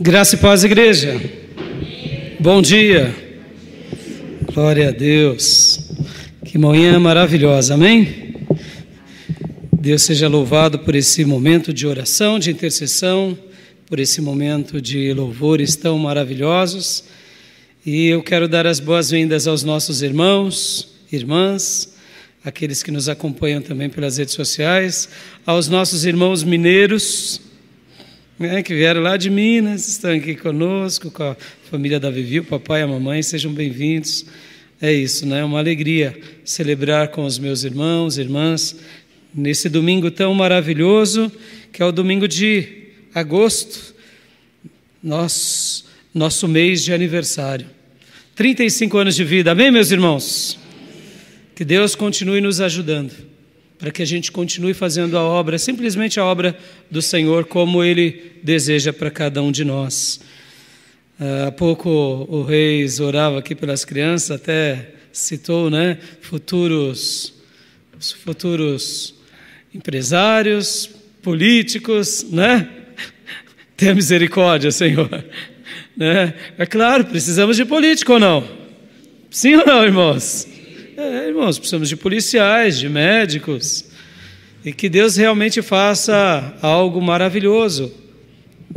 Graça e paz, igreja. Bom dia. Glória a Deus. Que manhã maravilhosa, amém? Deus seja louvado por esse momento de oração, de intercessão, por esse momento de louvores tão maravilhosos. E eu quero dar as boas-vindas aos nossos irmãos, irmãs, aqueles que nos acompanham também pelas redes sociais, aos nossos irmãos mineiros, que vieram lá de Minas, estão aqui conosco, com a família da Vivi, o papai e a mamãe, sejam bem-vindos. É isso, né? Uma alegria celebrar com os meus irmãos, irmãs, nesse domingo tão maravilhoso, que é o domingo de agosto, nosso mês de aniversário. 35 anos de vida, amém, meus irmãos? Que Deus continue nos ajudando, para que a gente continue fazendo a obra, simplesmente a obra do Senhor, como Ele deseja para cada um de nós. Há pouco o Reis orava aqui pelas crianças, até citou, né, futuros empresários, políticos, né? Tenha misericórdia, Senhor. Né? É claro, precisamos de político ou não? Sim ou não, irmãos? Irmãos, precisamos de policiais, de médicos, e que Deus realmente faça algo maravilhoso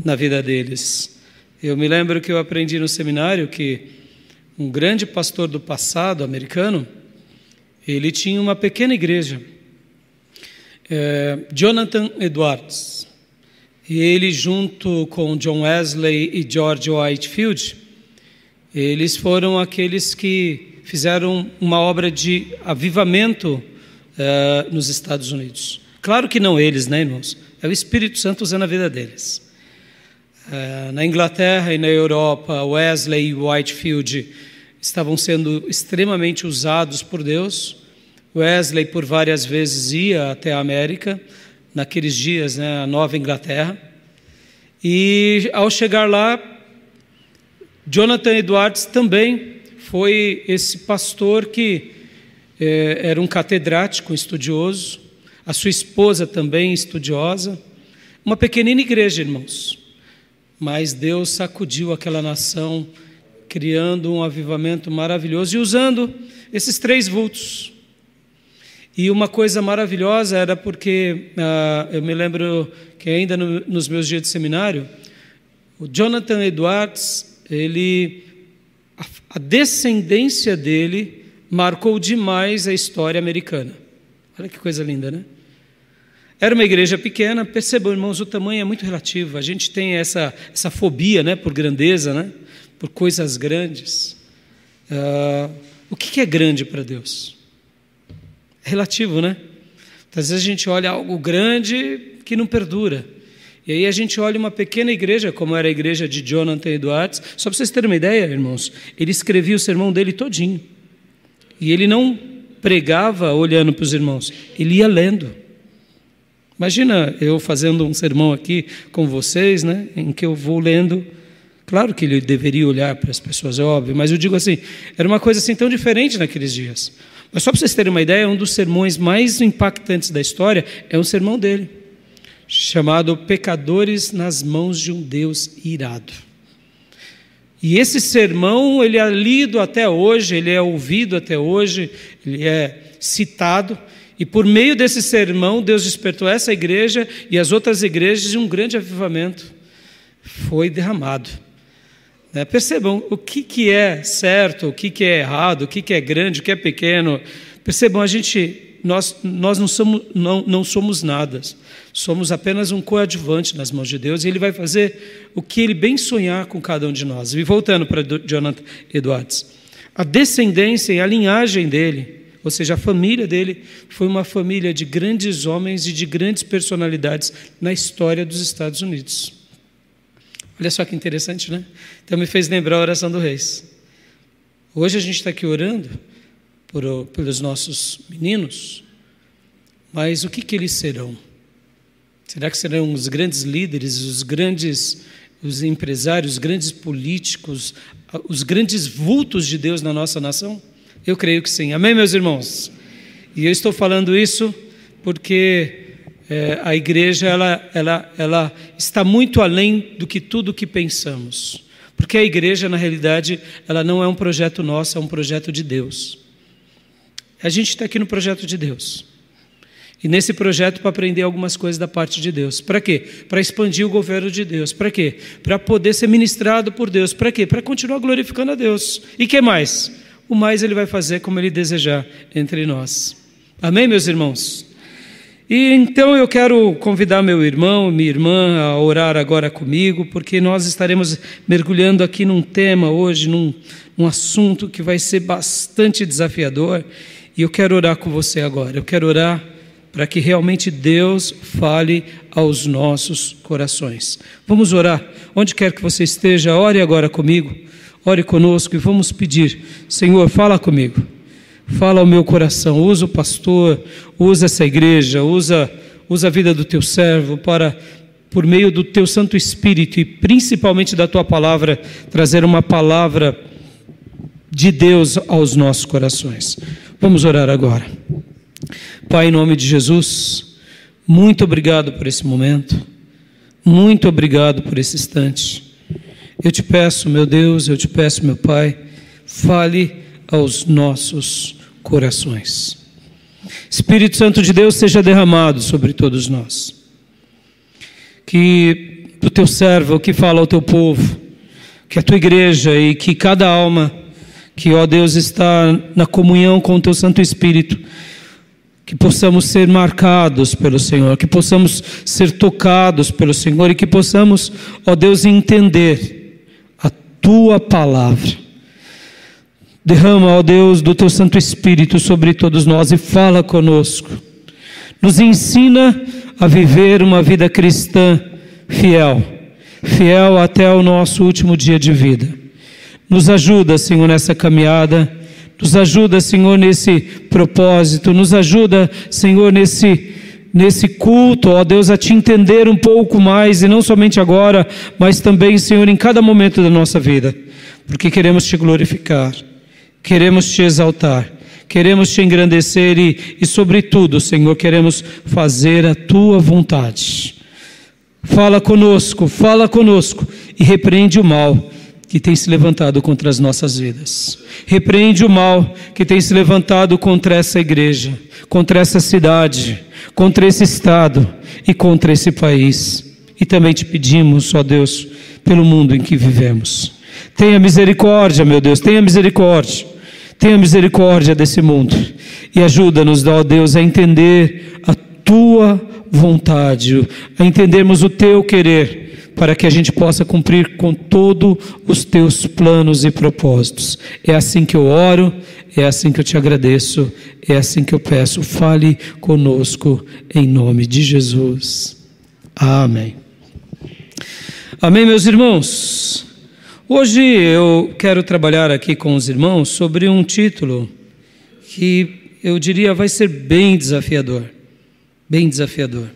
na vida deles. Eu me lembro que eu aprendi no seminário que um grande pastor do passado, americano, ele tinha uma pequena igreja, Jonathan Edwards, e ele junto com John Wesley e George Whitefield, eles foram aqueles que fizeram uma obra de avivamento nos Estados Unidos. Claro que não eles, né, irmãos? É o Espírito Santo usando a vida deles. Na Inglaterra e na Europa, Wesley e Whitefield estavam sendo extremamente usados por Deus. Wesley, por várias vezes, ia até a América, naqueles dias, né, a Nova Inglaterra. E, ao chegar lá, Jonathan Edwards também foi esse pastor que era um catedrático, um estudioso, a sua esposa também estudiosa, uma pequenina igreja, irmãos, mas Deus sacudiu aquela nação, criando um avivamento maravilhoso e usando esses três vultos. E uma coisa maravilhosa era porque, eu me lembro que ainda nos meus dias de seminário, o Jonathan Edwards, a descendência dele marcou demais a história americana. Olha que coisa linda, né? Era uma igreja pequena, percebam, irmãos, o tamanho é muito relativo. A gente tem essa fobia, né, por grandeza, né, por coisas grandes. O que é grande para Deus? É relativo, né? Às vezes a gente olha algo grande que não perdura. E aí a gente olha uma pequena igreja, como era a igreja de Jonathan Edwards. Só para vocês terem uma ideia, irmãos, ele escrevia o sermão dele todinho. E ele não pregava olhando para os irmãos, ele ia lendo. Imagina eu fazendo um sermão aqui com vocês, né, em que eu vou lendo. Claro que ele deveria olhar para as pessoas, é óbvio, mas eu digo assim, era uma coisa assim tão diferente naqueles dias. Mas só para vocês terem uma ideia, um dos sermões mais impactantes da história é um sermão dele, chamado Pecadores nas Mãos de um Deus Irado. E esse sermão, ele é lido até hoje, ele é ouvido até hoje, ele é citado, e por meio desse sermão, Deus despertou essa igreja e as outras igrejas de um grande avivamento. Foi derramado. Percebam o que é certo, o que é errado, o que é grande, o que é pequeno. Percebam, nós não somos nada, somos apenas um coadjuvante nas mãos de Deus, e Ele vai fazer o que Ele bem sonhar com cada um de nós. E voltando para Jonathan Edwards, a descendência e a linhagem dele, ou seja, a família dele, foi uma família de grandes homens e de grandes personalidades na história dos Estados Unidos. Olha só que interessante, né? Então me fez lembrar a oração do Reis. Hoje a gente está aqui orando pelos nossos meninos, mas o que eles serão? Será que serão os grandes líderes, os empresários, os grandes políticos, os grandes vultos de Deus na nossa nação? Eu creio que sim. Amém, meus irmãos? E eu estou falando isso porque a igreja ela está muito além do que tudo que pensamos. Porque a igreja, na realidade, ela não é um projeto nosso, é um projeto de Deus. A gente está aqui no projeto de Deus. E nesse projeto para aprender algumas coisas da parte de Deus. Para quê? Para expandir o governo de Deus. Para quê? Para poder ser ministrado por Deus. Para quê? Para continuar glorificando a Deus. E que mais? O mais Ele vai fazer como Ele desejar entre nós. Amém, meus irmãos? E então eu quero convidar meu irmão, minha irmã a orar agora comigo, porque nós estaremos mergulhando aqui num tema hoje, num assunto que vai ser bastante desafiador. E eu quero orar com você agora. Eu quero orar para que realmente Deus fale aos nossos corações. Vamos orar. Onde quer que você esteja, ore agora comigo. Ore conosco e vamos pedir: Senhor, fala comigo. Fala ao meu coração. Usa o pastor, usa essa igreja, usa a vida do teu servo para, por meio do teu Santo Espírito e principalmente da tua palavra, trazer uma palavra de Deus aos nossos corações. Vamos orar agora. Pai, em nome de Jesus, muito obrigado por esse momento, muito obrigado por esse instante. Eu te peço, meu Deus, eu te peço, meu Pai, fale aos nossos corações. Espírito Santo de Deus seja derramado sobre todos nós. Que o teu servo, que fala ao teu povo, que a tua igreja e que cada alma que, ó Deus, está na comunhão com o teu Santo Espírito, que possamos ser marcados pelo Senhor, que possamos ser tocados pelo Senhor e que possamos, ó Deus, entender a tua palavra. Derrama, ó Deus, do teu Santo Espírito sobre todos nós e fala conosco. Nos ensina a viver uma vida cristã fiel até o nosso último dia de vida. Nos ajuda, Senhor, nessa caminhada. Nos ajuda, Senhor, nesse propósito. Nos ajuda, Senhor, nesse culto, ó Deus, a te entender um pouco mais, e não somente agora, mas também, Senhor, em cada momento da nossa vida. Porque queremos te glorificar, queremos te exaltar, queremos te engrandecer e sobretudo, Senhor, queremos fazer a tua vontade. Fala conosco e repreende o mal que tem se levantado contra as nossas vidas. Repreende o mal que tem se levantado contra essa igreja, contra essa cidade, contra esse estado e contra esse país. E também te pedimos, ó Deus, pelo mundo em que vivemos. Tenha misericórdia, meu Deus, tenha misericórdia. Tenha misericórdia desse mundo. E ajuda-nos, ó Deus, a entender a tua vontade, a entendermos o teu querer, para que a gente possa cumprir com todos os teus planos e propósitos. É assim que eu oro, é assim que eu te agradeço, é assim que eu peço. Fale conosco em nome de Jesus. Amém. Amém, meus irmãos. Hoje eu quero trabalhar aqui com os irmãos sobre um título que eu diria vai ser bem desafiador. Bem desafiador.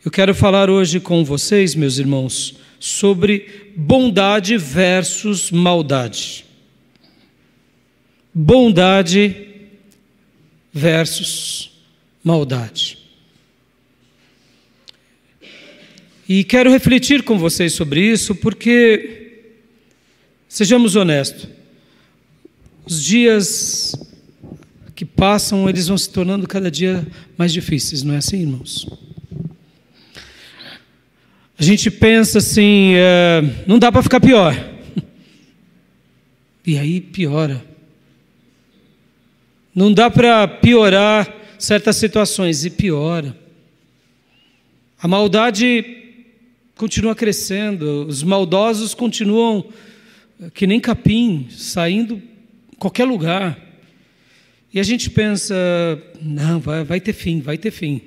Eu quero falar hoje com vocês, meus irmãos, sobre bondade versus maldade. Bondade versus maldade. E quero refletir com vocês sobre isso porque, sejamos honestos, os dias que passam, eles vão se tornando cada dia mais difíceis, não é assim, irmãos? A gente pensa assim, não dá para ficar pior. E aí piora. Não dá para piorar certas situações, e piora. A maldade continua crescendo, os maldosos continuam que nem capim, saindo em qualquer lugar. E a gente pensa, não, vai ter fim, vai ter fim.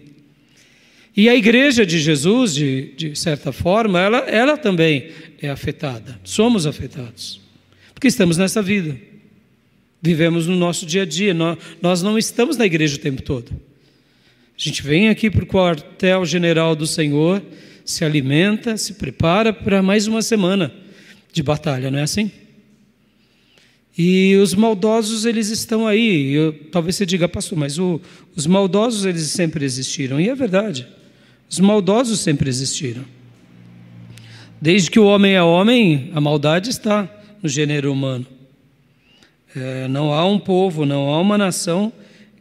E a igreja de Jesus, de certa forma, ela também é afetada. Somos afetados. Porque estamos nessa vida. Vivemos no nosso dia a dia. Nós não estamos na igreja o tempo todo. A gente vem aqui para o quartel-general do Senhor, se alimenta, se prepara para mais uma semana de batalha, não é assim? E os maldosos, eles estão aí. Talvez você diga, pastor, mas os maldosos, eles sempre existiram. E é verdade. Os maldosos sempre existiram. Desde que o homem é homem, a maldade está no gênero humano. Não há um povo, não há uma nação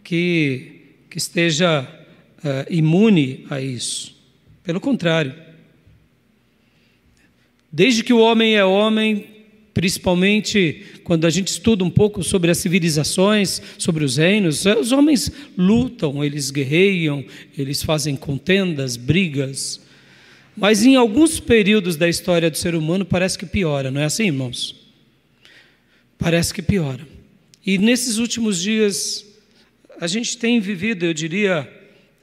que esteja imune a isso. Pelo contrário. Desde que o homem é homem, principalmente quando a gente estuda um pouco sobre as civilizações, sobre os reinos, os homens lutam, eles guerreiam, eles fazem contendas, brigas. Mas em alguns períodos da história do ser humano parece que piora, não é assim, irmãos? Parece que piora. E nesses últimos dias a gente tem vivido, eu diria,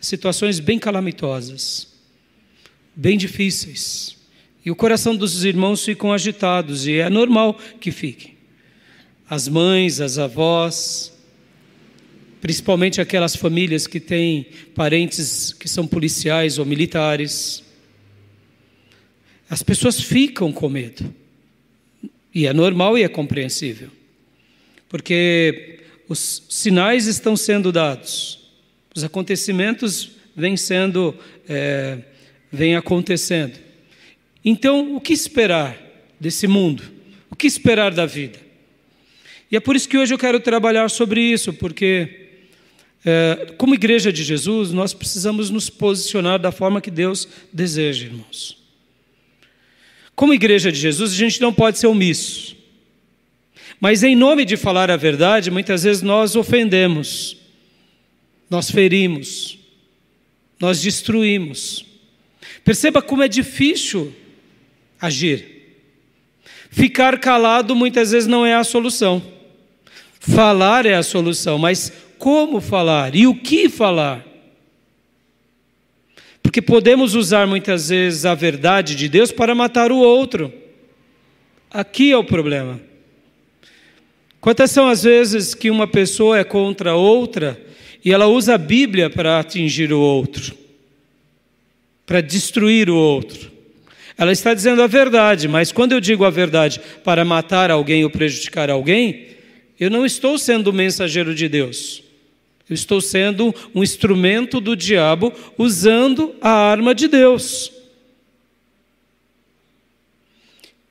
situações bem calamitosas, bem difíceis. E o coração dos irmãos ficam agitados, e é normal que fiquem. As mães, as avós, principalmente aquelas famílias que têm parentes que são policiais ou militares. As pessoas ficam com medo. E é normal e é compreensível. Porque os sinais estão sendo dados. Os acontecimentos vêm acontecendo. Então, o que esperar desse mundo? O que esperar da vida? E é por isso que hoje eu quero trabalhar sobre isso, porque, como igreja de Jesus, nós precisamos nos posicionar da forma que Deus deseja, irmãos. Como igreja de Jesus, a gente não pode ser omisso. Mas em nome de falar a verdade, muitas vezes nós ofendemos, nós ferimos, nós destruímos. Perceba como é difícil agir. Ficar calado muitas vezes não é a solução. Falar é a solução, mas como falar e o que falar? Porque podemos usar muitas vezes a verdade de Deus para matar o outro. Aqui é o problema. Quantas são as vezes que uma pessoa é contra outra e ela usa a Bíblia para atingir o outro, para destruir o outro? Ela está dizendo a verdade, mas quando eu digo a verdade para matar alguém ou prejudicar alguém, eu não estou sendo o mensageiro de Deus. Eu estou sendo um instrumento do diabo usando a arma de Deus.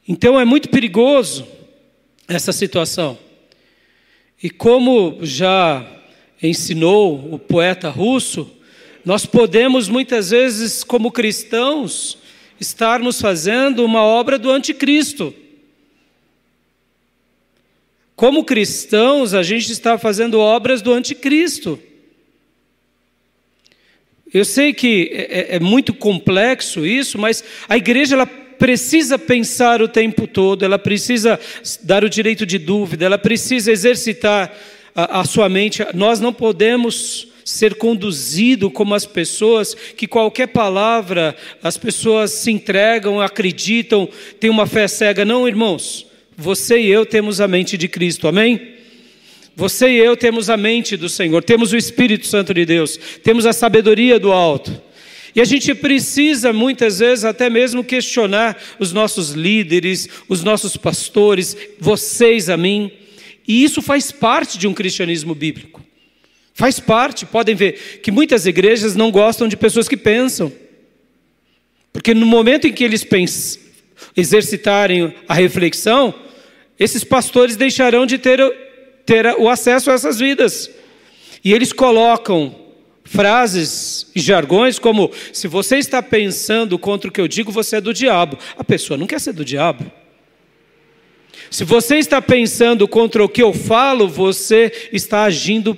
Então é muito perigoso essa situação. E como já ensinou o poeta russo, nós podemos muitas vezes, como cristãos, estarmos fazendo uma obra do anticristo. Como cristãos, a gente está fazendo obras do anticristo. Eu sei que é muito complexo isso, mas a igreja ela precisa pensar o tempo todo, ela precisa dar o direito de dúvida, ela precisa exercitar a sua mente. Nós não podemos ser conduzido como as pessoas que qualquer palavra as pessoas se entregam, acreditam, têm uma fé cega. Não, irmãos. Você e eu temos a mente de Cristo, amém? Você e eu temos a mente do Senhor, temos o Espírito Santo de Deus, temos a sabedoria do alto. E a gente precisa muitas vezes até mesmo questionar os nossos líderes, os nossos pastores, vocês a mim. E isso faz parte de um cristianismo bíblico. Faz parte, podem ver que muitas igrejas não gostam de pessoas que pensam. Porque no momento em que eles exercitarem a reflexão, esses pastores deixarão de ter o acesso a essas vidas. E eles colocam frases e jargões como: se você está pensando contra o que eu digo, você é do diabo. A pessoa não quer ser do diabo. Se você está pensando contra o que eu falo, você está agindo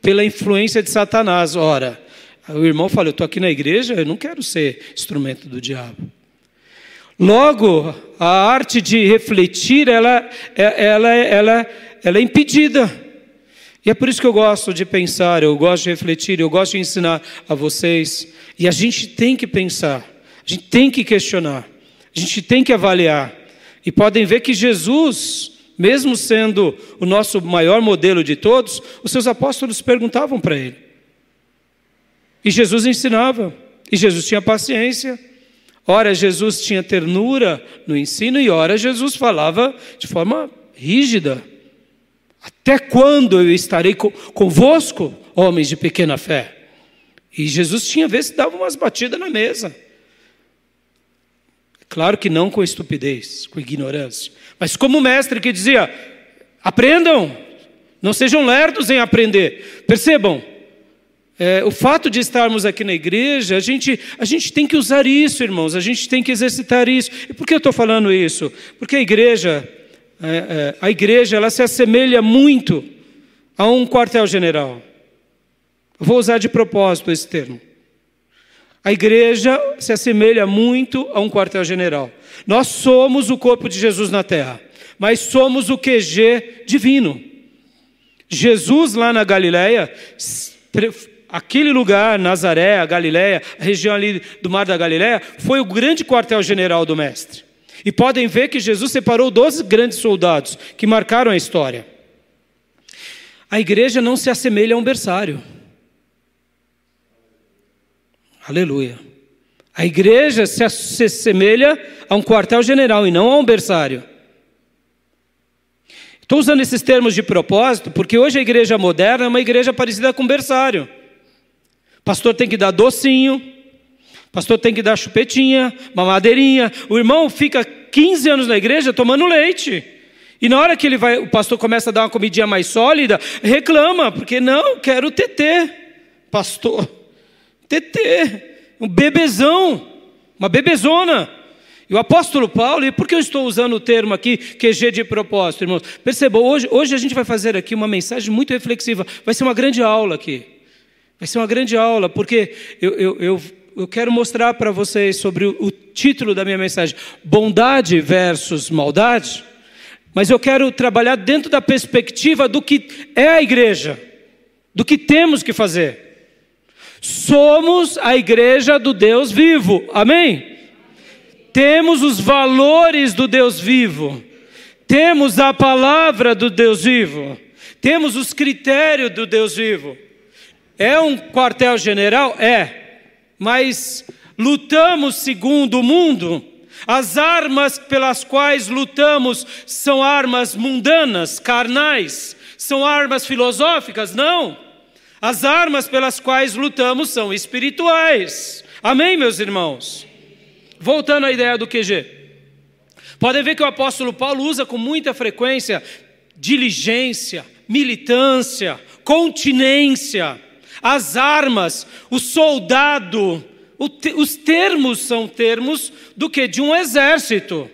pela influência de Satanás. Ora, o irmão fala: eu estou aqui na igreja, eu não quero ser instrumento do diabo. Logo, a arte de refletir, ela é impedida. E é por isso que eu gosto de pensar, eu gosto de refletir, eu gosto de ensinar a vocês. E a gente tem que pensar, a gente tem que questionar, a gente tem que avaliar. E podem ver que Jesus, mesmo sendo o nosso maior modelo de todos, os seus apóstolos perguntavam para ele. E Jesus ensinava, e Jesus tinha paciência. Ora, Jesus tinha ternura no ensino e ora, Jesus falava de forma rígida. Até quando eu estarei convosco, homens de pequena fé? E Jesus tinha vezes que dava umas batidas na mesa. Claro que não com estupidez, com ignorância, mas como mestre que dizia: aprendam, não sejam lerdos em aprender. Percebam, o fato de estarmos aqui na igreja, a gente tem que usar isso, irmãos, a gente tem que exercitar isso. E por que eu estou falando isso? Porque a igreja ela se assemelha muito a um quartel-general. Vou usar de propósito esse termo. A igreja se assemelha muito a um quartel-general. Nós somos o corpo de Jesus na terra, mas somos o QG divino. Jesus lá na Galileia, aquele lugar, Nazaré, a Galileia, a região ali do Mar da Galileia, foi o grande quartel-general do Mestre. E podem ver que Jesus separou 12 grandes soldados que marcaram a história. A igreja não se assemelha a um berçário. Aleluia. A igreja se assemelha a um quartel-general e não a um berçário. Estou usando esses termos de propósito porque hoje a igreja moderna é uma igreja parecida com um berçário. Pastor tem que dar docinho, pastor tem que dar chupetinha, mamadeirinha. O irmão fica 15 anos na igreja tomando leite. E na hora que o pastor começa a dar uma comidinha mais sólida, reclama, porque não, quero TT, pastor. TT, um bebezão, uma bebezona. E o apóstolo Paulo, e por que eu estou usando o termo aqui, QG de propósito, irmãos? Percebam, hoje a gente vai fazer aqui uma mensagem muito reflexiva. Vai ser uma grande aula aqui. Vai ser uma grande aula, porque eu quero mostrar para vocês sobre o título da minha mensagem, bondade versus maldade. Mas eu quero trabalhar dentro da perspectiva do que é a igreja, do que temos que fazer. Somos a igreja do Deus vivo, amém? Temos os valores do Deus vivo, temos a palavra do Deus vivo, temos os critérios do Deus vivo. É um quartel-general? É, mas lutamos segundo o mundo. As armas pelas quais lutamos são armas mundanas, carnais, são armas filosóficas? Não. As armas pelas quais lutamos são espirituais. Amém, meus irmãos? Voltando à ideia do QG. Podem ver que o apóstolo Paulo usa com muita frequência diligência, militância, continência, as armas, o soldado. Os termos são termos do que? De um exército.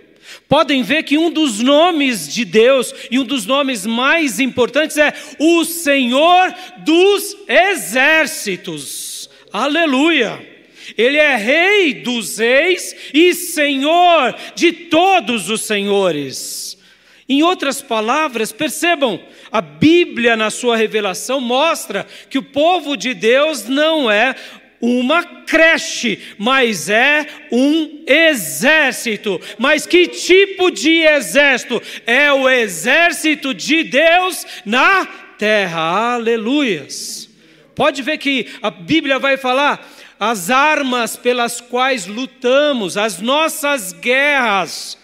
Podem ver que um dos nomes de Deus e um dos nomes mais importantes é o Senhor dos Exércitos. Aleluia! Ele é Rei dos reis e Senhor de todos os senhores. Em outras palavras, percebam, a Bíblia na sua revelação mostra que o povo de Deus não é uma creche, mas é um exército. Mas que tipo de exército? É o exército de Deus na terra. Aleluias. Pode ver que a Bíblia vai falar as armas pelas quais lutamos, as nossas guerras.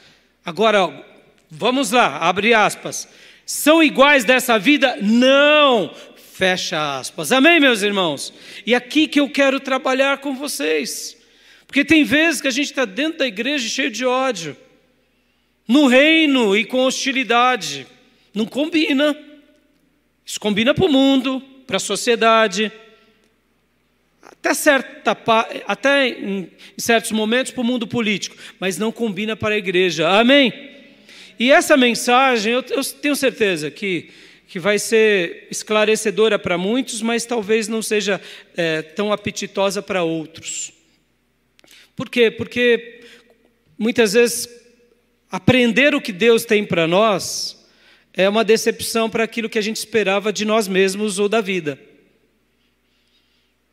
Agora, vamos lá, abre aspas. São iguais dessa vida? Não. Fecha aspas. Amém, meus irmãos? E aqui que eu quero trabalhar com vocês. Porque tem vezes que a gente está dentro da igreja cheio de ódio. No reino e com hostilidade. Não combina. Isso combina para o mundo, para a sociedade. Até em certos momentos para o mundo político. Mas não combina para a igreja. Amém? E essa mensagem, eu tenho certeza que vai ser esclarecedora para muitos, mas talvez não seja tão apetitosa para outros. Por quê? Porque muitas vezes aprender o que Deus tem para nós é uma decepção para aquilo que a gente esperava de nós mesmos ou da vida.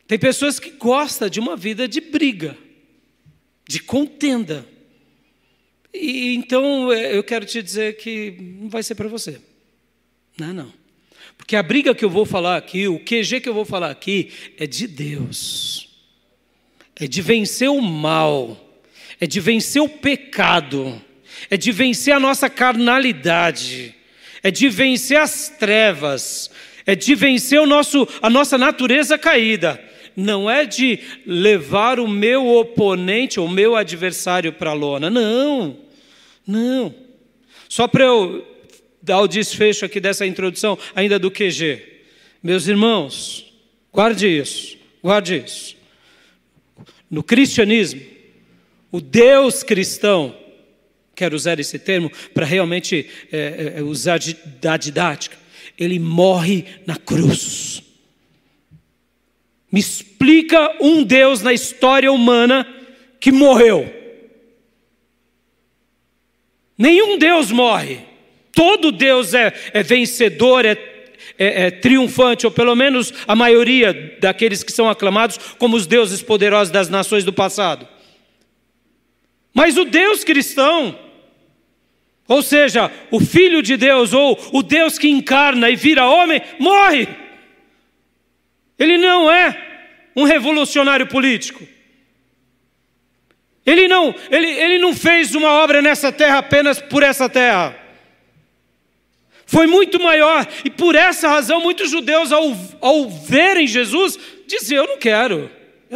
Tem pessoas que gostam de uma vida de briga, de contenda. E então eu quero te dizer que não vai ser para você. Não. Porque a briga que eu vou falar aqui, o QG que eu vou falar aqui, é de Deus. É de vencer o mal. É de vencer o pecado. É de vencer a nossa carnalidade. É de vencer as trevas. É de vencer a nossa natureza caída. não é de levar o meu oponente, o meu adversário para a lona. Não, não. Só para eu dar o desfecho aqui dessa introdução, ainda do QG. Meus irmãos, guarde isso, guarde isso. No cristianismo, o Deus cristão, quero usar esse termo para realmente usar da didática, ele morre na cruz. Me explica um Deus na história humana que morreu. Nenhum Deus morre. Todo Deus é vencedor, é triunfante, ou pelo menos a maioria daqueles que são aclamados como os deuses poderosos das nações do passado. Mas o Deus cristão, ou seja, o Filho de Deus, ou o Deus que encarna e vira homem, morre. Ele não é um revolucionário político. Ele não fez uma obra nessa terra apenas por essa terra. Foi muito maior, e por essa razão muitos judeus ao verem Jesus, diziam, eu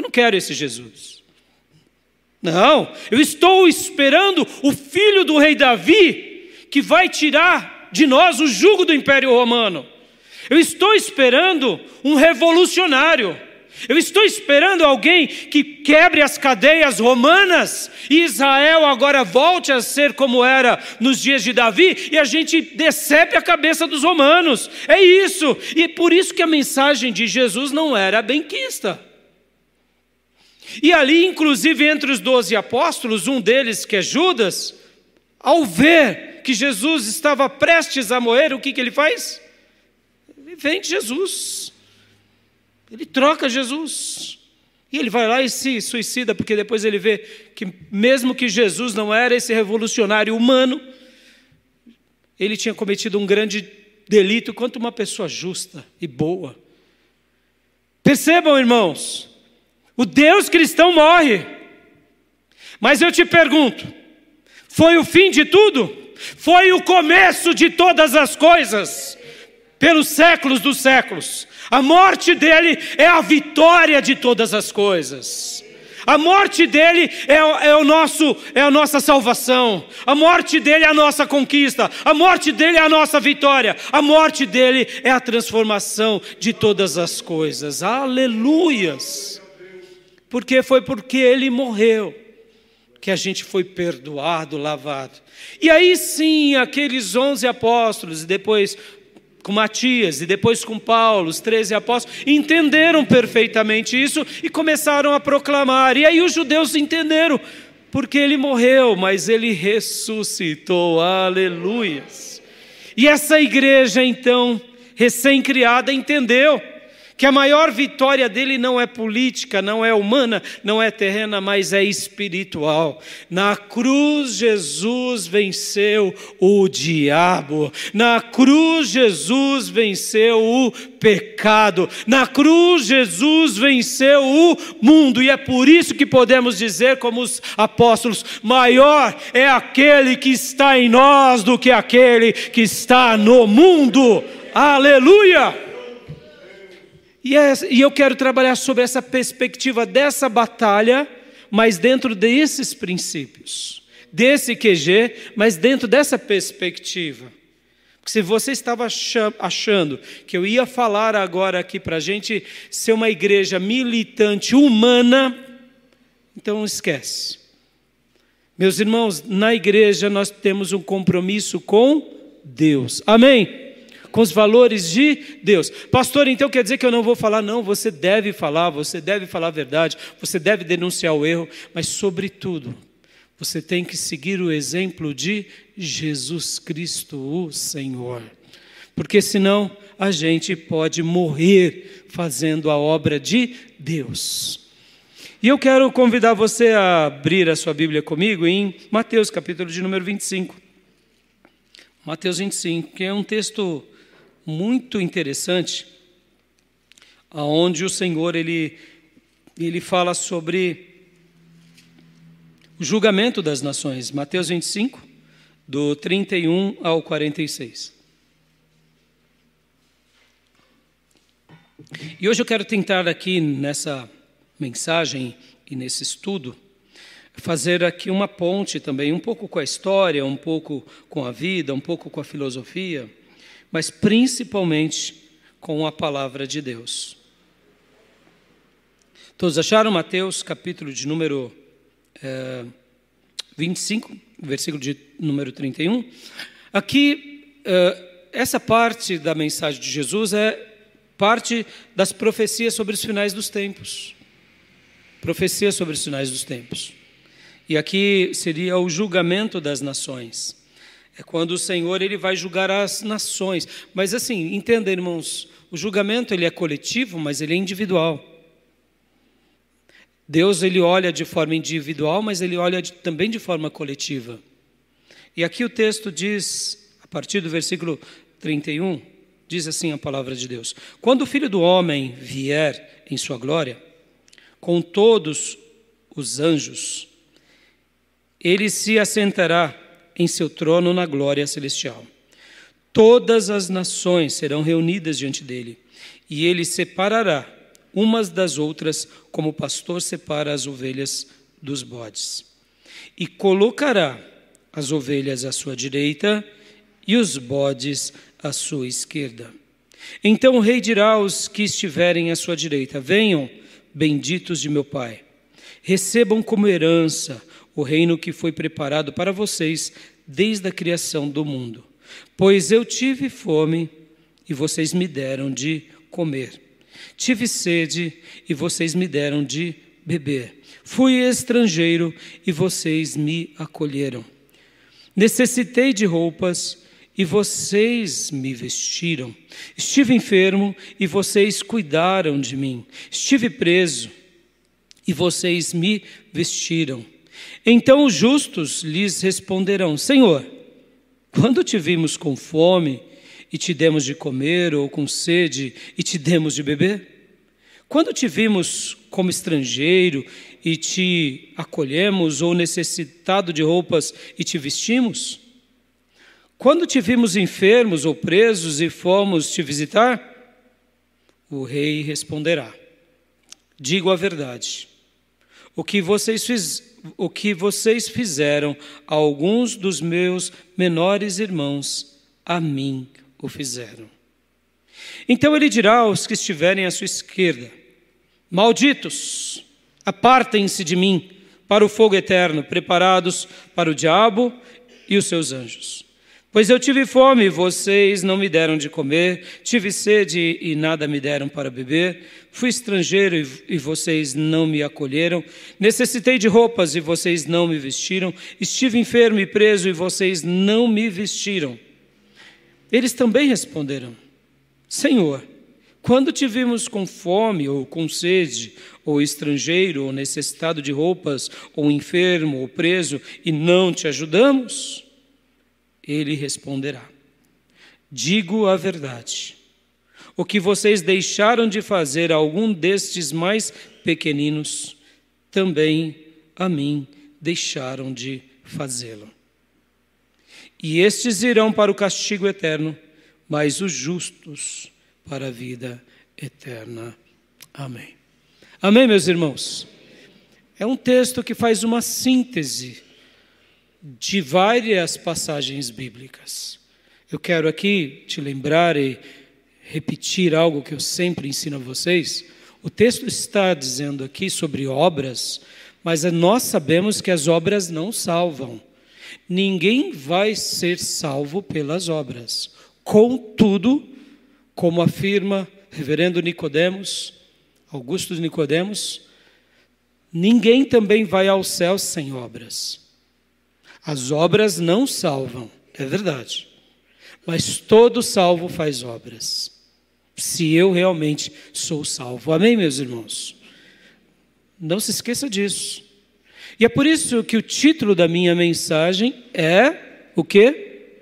não quero esse Jesus. Não, eu estou esperando o filho do rei Davi, que vai tirar de nós o jugo do Império Romano. Eu estou esperando um revolucionário. Eu estou esperando alguém que quebre as cadeias romanas e Israel agora volte a ser como era nos dias de Davi e a gente decepe a cabeça dos romanos. É isso. E é por isso que a mensagem de Jesus não era benquista. E ali, inclusive, entre os 12 apóstolos, um deles, que é Judas, ao ver que Jesus estava prestes a morrer, o que ele faz? Ele vende Jesus. Ele troca Jesus. E ele vai lá e se suicida, porque depois ele vê que mesmo que Jesus não era esse revolucionário humano, ele tinha cometido um grande delito contra uma pessoa justa e boa. Percebam, irmãos, o Deus cristão morre. Mas eu te pergunto, foi o fim de tudo? Foi o começo de todas as coisas? Pelos séculos dos séculos. A morte dele é a vitória de todas as coisas. A morte dele é a nossa salvação. A morte dele é a nossa conquista. A morte dele é a nossa vitória. A morte dele é a transformação de todas as coisas. Aleluias! Porque foi porque ele morreu que a gente foi perdoado, lavado. E aí sim, aqueles 11 apóstolos, e depois com Matias, e depois com Paulo, os 13 apóstolos, entenderam perfeitamente isso e começaram a proclamar. E aí os judeus entenderam, porque ele morreu, mas ele ressuscitou. Aleluias! E essa igreja, então, recém-criada, entendeu que a maior vitória dele não é política, não é humana, não é terrena, mas é espiritual. Na cruz Jesus venceu o diabo. Na cruz Jesus venceu o pecado. Na cruz Jesus venceu o mundo. E é por isso que podemos dizer, como os apóstolos, maior é aquele que está em nós do que aquele que está no mundo. Aleluia! E eu quero trabalhar sobre essa perspectiva dessa batalha, mas dentro desses princípios, desse QG, mas dentro dessa perspectiva. Porque se você estava achando que eu ia falar agora aqui para a gente ser uma igreja militante humana, então esquece. Meus irmãos, na igreja nós temos um compromisso com Deus. Amém? Com os valores de Deus. Pastor, então quer dizer que eu não vou falar? Não, você deve falar a verdade, você deve denunciar o erro, mas sobretudo, você tem que seguir o exemplo de Jesus Cristo, o Senhor. Porque senão a gente pode morrer fazendo a obra de Deus. E eu quero convidar você a abrir a sua Bíblia comigo em Mateus, capítulo de número 25. Mateus 25, que é um texto muito interessante, aonde o Senhor ele fala sobre o julgamento das nações. Mateus 25, do 31 ao 46. E hoje eu quero tentar aqui nessa mensagem e nesse estudo fazer aqui uma ponte também, um pouco com a história, um pouco com a vida, um pouco com a filosofia, mas principalmente com a palavra de Deus. Todos acharam Mateus, capítulo de número 25, versículo de número 31? Aqui, essa parte da mensagem de Jesus é parte das profecias sobre os finais dos tempos. Profecias sobre os finais dos tempos. E aqui seria o julgamento das nações. É quando o Senhor ele vai julgar as nações. Mas assim, entenda, irmãos, o julgamento ele é coletivo, mas ele é individual. Deus ele olha de forma individual, mas ele olha também de forma coletiva. E aqui o texto diz, a partir do versículo 31, diz assim a palavra de Deus: quando o Filho do Homem vier em sua glória, com todos os anjos, ele se assentará em seu trono na glória celestial. Todas as nações serão reunidas diante dele, e ele separará umas das outras, como o pastor separa as ovelhas dos bodes. E colocará as ovelhas à sua direita e os bodes à sua esquerda. Então o rei dirá aos que estiverem à sua direita: venham, benditos de meu Pai, recebam como herança o reino que foi preparado para vocês desde a criação do mundo. Pois eu tive fome e vocês me deram de comer. Tive sede e vocês me deram de beber. Fui estrangeiro e vocês me acolheram. Necessitei de roupas e vocês me vestiram. Estive enfermo e vocês cuidaram de mim. Estive preso e vocês me vestiram. Então os justos lhes responderão: Senhor, quando te vimos com fome e te demos de comer, ou com sede e te demos de beber? Quando te vimos como estrangeiro e te acolhemos, ou necessitado de roupas e te vestimos? Quando te vimos enfermos ou presos e fomos te visitar? O rei responderá: digo a verdade. O que vocês fizeram a alguns dos meus menores irmãos, a mim o fizeram. Então ele dirá aos que estiverem à sua esquerda: malditos, apartem-se de mim para o fogo eterno, preparados para o diabo e os seus anjos. Pois eu tive fome e vocês não me deram de comer, tive sede e nada me deram para beber, fui estrangeiro e vocês não me acolheram, necessitei de roupas e vocês não me vestiram, estive enfermo e preso e vocês não me vestiram. Eles também responderam: Senhor, quando te vimos com fome ou com sede, ou estrangeiro, ou necessitado de roupas, ou enfermo, ou preso, e não te ajudamos? Ele responderá: digo a verdade. O que vocês deixaram de fazer a algum destes mais pequeninos, também a mim deixaram de fazê-lo. E estes irão para o castigo eterno, mas os justos para a vida eterna. Amém. Amém, meus irmãos? É um texto que faz uma síntese de várias passagens bíblicas. Eu quero aqui te lembrar e repetir algo que eu sempre ensino a vocês. O texto está dizendo aqui sobre obras, mas nós sabemos que as obras não salvam. Ninguém vai ser salvo pelas obras. Contudo, como afirma reverendo Nicodemos, Augusto de Nicodemos, ninguém também vai ao céu sem obras. As obras não salvam, é verdade, mas todo salvo faz obras, se eu realmente sou salvo. Amém, meus irmãos? Não se esqueça disso. E é por isso que o título da minha mensagem é o quê?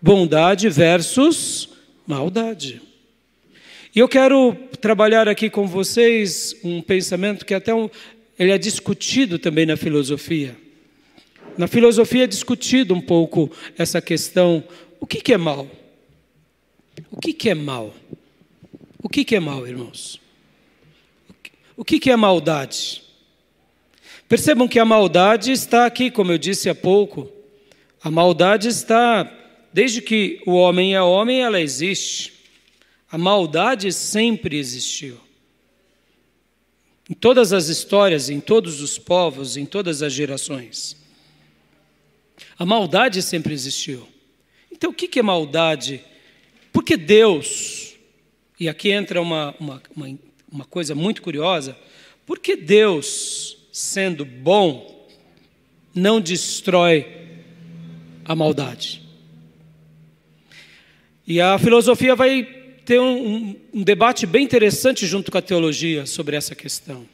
Bondade versus maldade. E eu quero trabalhar aqui com vocês um pensamento que até ele é discutido também na filosofia. Na filosofia é discutido um pouco essa questão: o que é mal? O que é mal? O que é mal, irmãos? O que é maldade? Percebam que a maldade está aqui, como eu disse há pouco. A maldade está, desde que o homem é homem, ela existe. A maldade sempre existiu. Em todas as histórias, em todos os povos, em todas as gerações. A maldade sempre existiu. Então, o que é maldade? Porque Deus, e aqui entra uma coisa muito curiosa, porque Deus, sendo bom, não destrói a maldade. E a filosofia vai ter um debate bem interessante junto com a teologia sobre essa questão.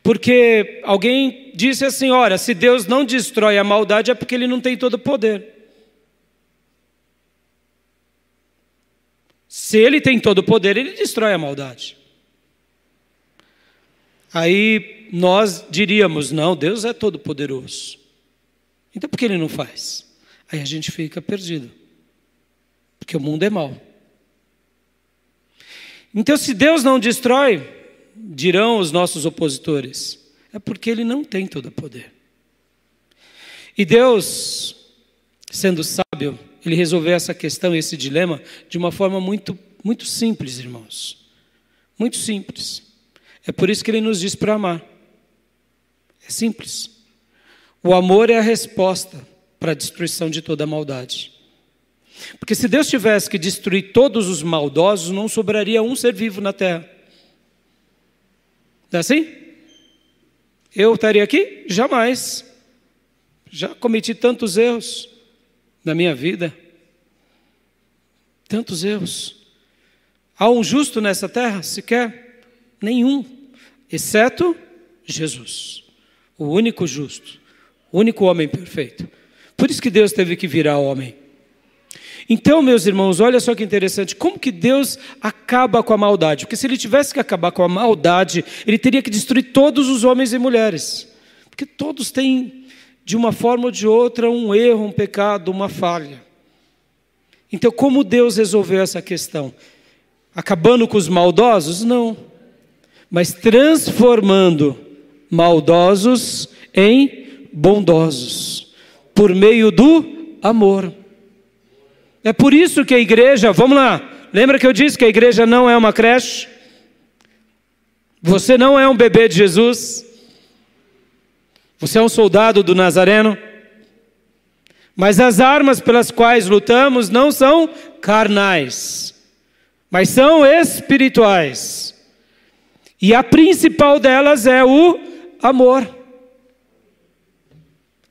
Porque alguém disse assim, olha, se Deus não destrói a maldade é porque Ele não tem todo o poder. Se Ele tem todo o poder, Ele destrói a maldade. Aí nós diríamos, não, Deus é todo poderoso. Então por que Ele não faz? Aí a gente fica perdido. Porque o mundo é mau. Então se Deus não destrói, dirão os nossos opositores, é porque Ele não tem todo o poder. E Deus, sendo sábio, Ele resolveu essa questão, esse dilema, de uma forma muito, muito simples, irmãos. Muito simples. É por isso que Ele nos diz para amar. É simples. O amor é a resposta para a destruição de toda a maldade. Porque se Deus tivesse que destruir todos os maldosos, não sobraria um ser vivo na terra. Não é assim? Eu estaria aqui? Jamais. Já cometi tantos erros na minha vida. Tantos erros. Há um justo nessa terra? Sequer? Nenhum. Exceto Jesus. O único justo. O único homem perfeito. Por isso que Deus teve que virar homem. Então, meus irmãos, olha só que interessante, como que Deus acaba com a maldade? Porque se Ele tivesse que acabar com a maldade, Ele teria que destruir todos os homens e mulheres. Porque todos têm, de uma forma ou de outra, um erro, um pecado, uma falha. Então, como Deus resolveu essa questão? Acabando com os maldosos? Não. Mas transformando maldosos em bondosos. Por meio do amor. É por isso que a igreja, vamos lá, lembra que eu disse que a igreja não é uma creche? Você não é um bebê de Jesus? Você é um soldado do Nazareno? Mas as armas pelas quais lutamos não são carnais, mas são espirituais. E a principal delas é o amor.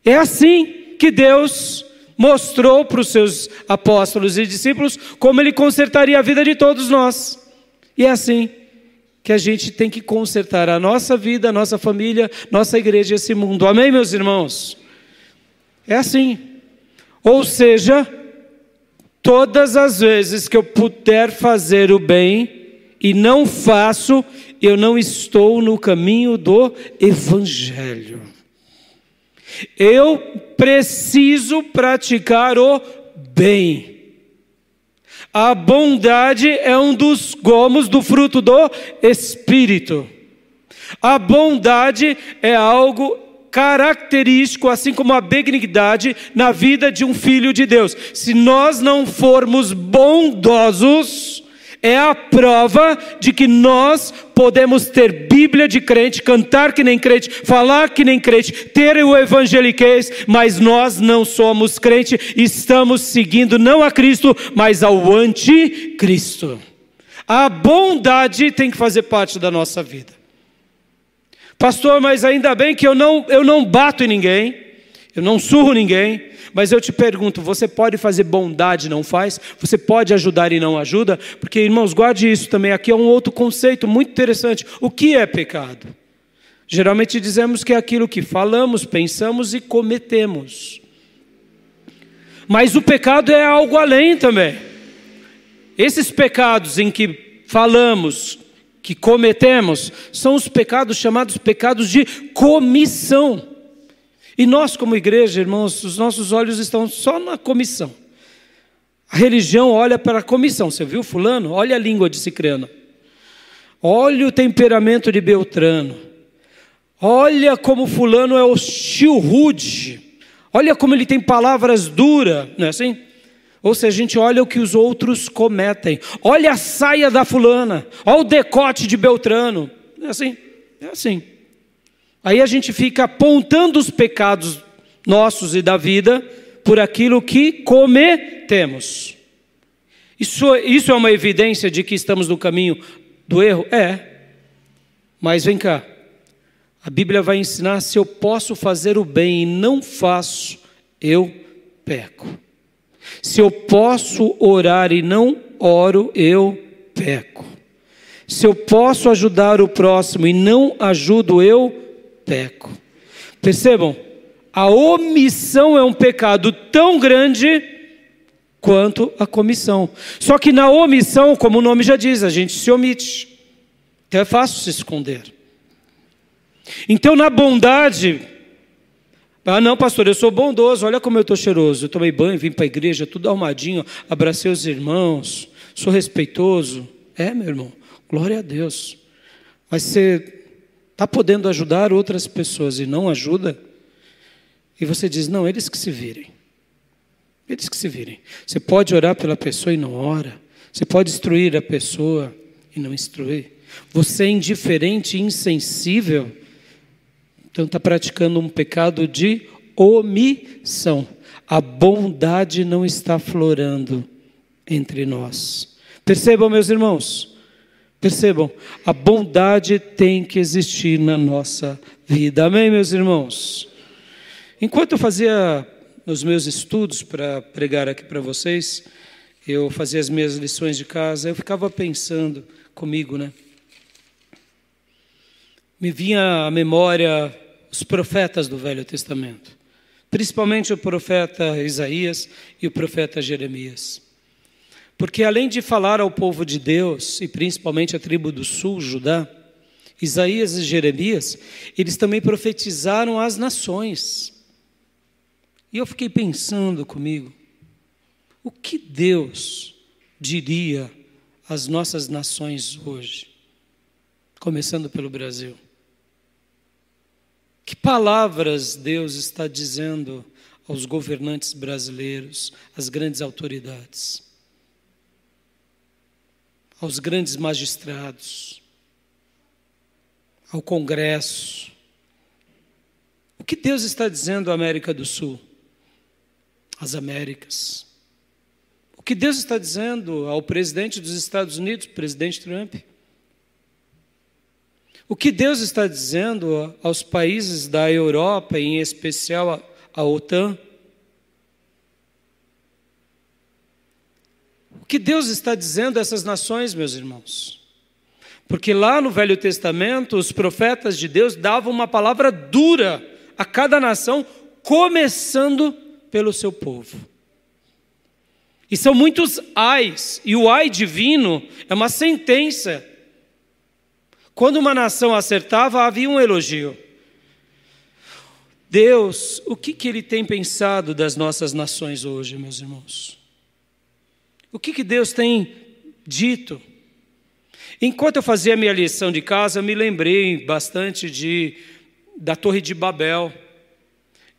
É assim que Deus mostrou para os seus apóstolos e discípulos como Ele consertaria a vida de todos nós. E é assim que a gente tem que consertar a nossa vida, a nossa família, nossa igreja e esse mundo. Amém, meus irmãos? É assim. Ou seja, todas as vezes que eu puder fazer o bem e não faço, eu não estou no caminho do Evangelho. Eu preciso praticar o bem. A bondade é um dos gomos do fruto do Espírito. A bondade é algo característico, assim como a benignidade, na vida de um filho de Deus. Se nós não formos bondosos, é a prova de que nós podemos ter Bíblia de crente, cantar que nem crente, falar que nem crente, ter o evangeliquez, mas nós não somos crente, estamos seguindo não a Cristo, mas ao anticristo. A bondade tem que fazer parte da nossa vida. Pastor, mas ainda bem que eu não bato em ninguém, eu não surro ninguém. Mas eu te pergunto, você pode fazer bondade e não faz? Você pode ajudar e não ajuda? Porque, irmãos, guarde isso também. Aqui é um outro conceito muito interessante. O que é pecado? Geralmente dizemos que é aquilo que falamos, pensamos e cometemos. Mas o pecado é algo além também. Esses pecados em que falamos, que cometemos, são os pecados chamados pecados de comissão. E nós como igreja, irmãos, os nossos olhos estão só na comissão. A religião olha para a comissão. Você viu fulano? Olha a língua de Cicrano. Olha o temperamento de Beltrano. Olha como fulano é hostil, rude. Olha como ele tem palavras duras. Não é assim? Ou seja, a gente olha o que os outros cometem. Olha a saia da fulana. Olha o decote de Beltrano. Não é assim? É assim. Aí a gente fica apontando os pecados nossos e da vida por aquilo que cometemos. Isso é uma evidência de que estamos no caminho do erro? É. Mas vem cá. A Bíblia vai ensinar: se eu posso fazer o bem e não faço, eu peco. Se eu posso orar e não oro, eu peco. Se eu posso ajudar o próximo e não ajudo, eu peco. Percebam, a omissão é um pecado tão grande quanto a comissão. Só que na omissão, como o nome já diz, a gente se omite. Então é fácil se esconder. Então na bondade, não pastor, eu sou bondoso, olha como eu estou cheiroso, eu tomei banho, vim para a igreja, tudo arrumadinho, abracei os irmãos, sou respeitoso. É, meu irmão, glória a Deus. Mas você está podendo ajudar outras pessoas e não ajuda? E você diz: não, eles que se virem. Eles que se virem. Você pode orar pela pessoa e não ora. Você pode instruir a pessoa e não instruir. Você é indiferente e insensível, então está praticando um pecado de omissão. A bondade não está aflorando entre nós. Percebam, meus irmãos. Percebam, a bondade tem que existir na nossa vida. Amém, meus irmãos? Enquanto eu fazia os meus estudos para pregar aqui para vocês, eu fazia as minhas lições de casa, eu ficava pensando comigo, né? Me vinha à memória os profetas do Velho Testamento, principalmente o profeta Isaías e o profeta Jeremias. Porque além de falar ao povo de Deus, e principalmente a tribo do sul, Judá, Isaías e Jeremias, eles também profetizaram às nações. E eu fiquei pensando comigo, o que Deus diria às nossas nações hoje? Começando pelo Brasil. Que palavras Deus está dizendo aos governantes brasileiros, às grandes autoridades, aos grandes magistrados, ao Congresso? O que Deus está dizendo à América do Sul, às Américas? O que Deus está dizendo ao presidente dos Estados Unidos, presidente Trump? O que Deus está dizendo aos países da Europa, em especial à OTAN? O que Deus está dizendo a essas nações, meus irmãos? Porque lá no Velho Testamento, os profetas de Deus davam uma palavra dura a cada nação, começando pelo seu povo. E são muitos ais, e o ai divino é uma sentença. Quando uma nação acertava, havia um elogio. Deus, o que Ele tem pensado das nossas nações hoje, meus irmãos? O que Deus tem dito? Enquanto eu fazia a minha lição de casa, eu me lembrei bastante da Torre de Babel,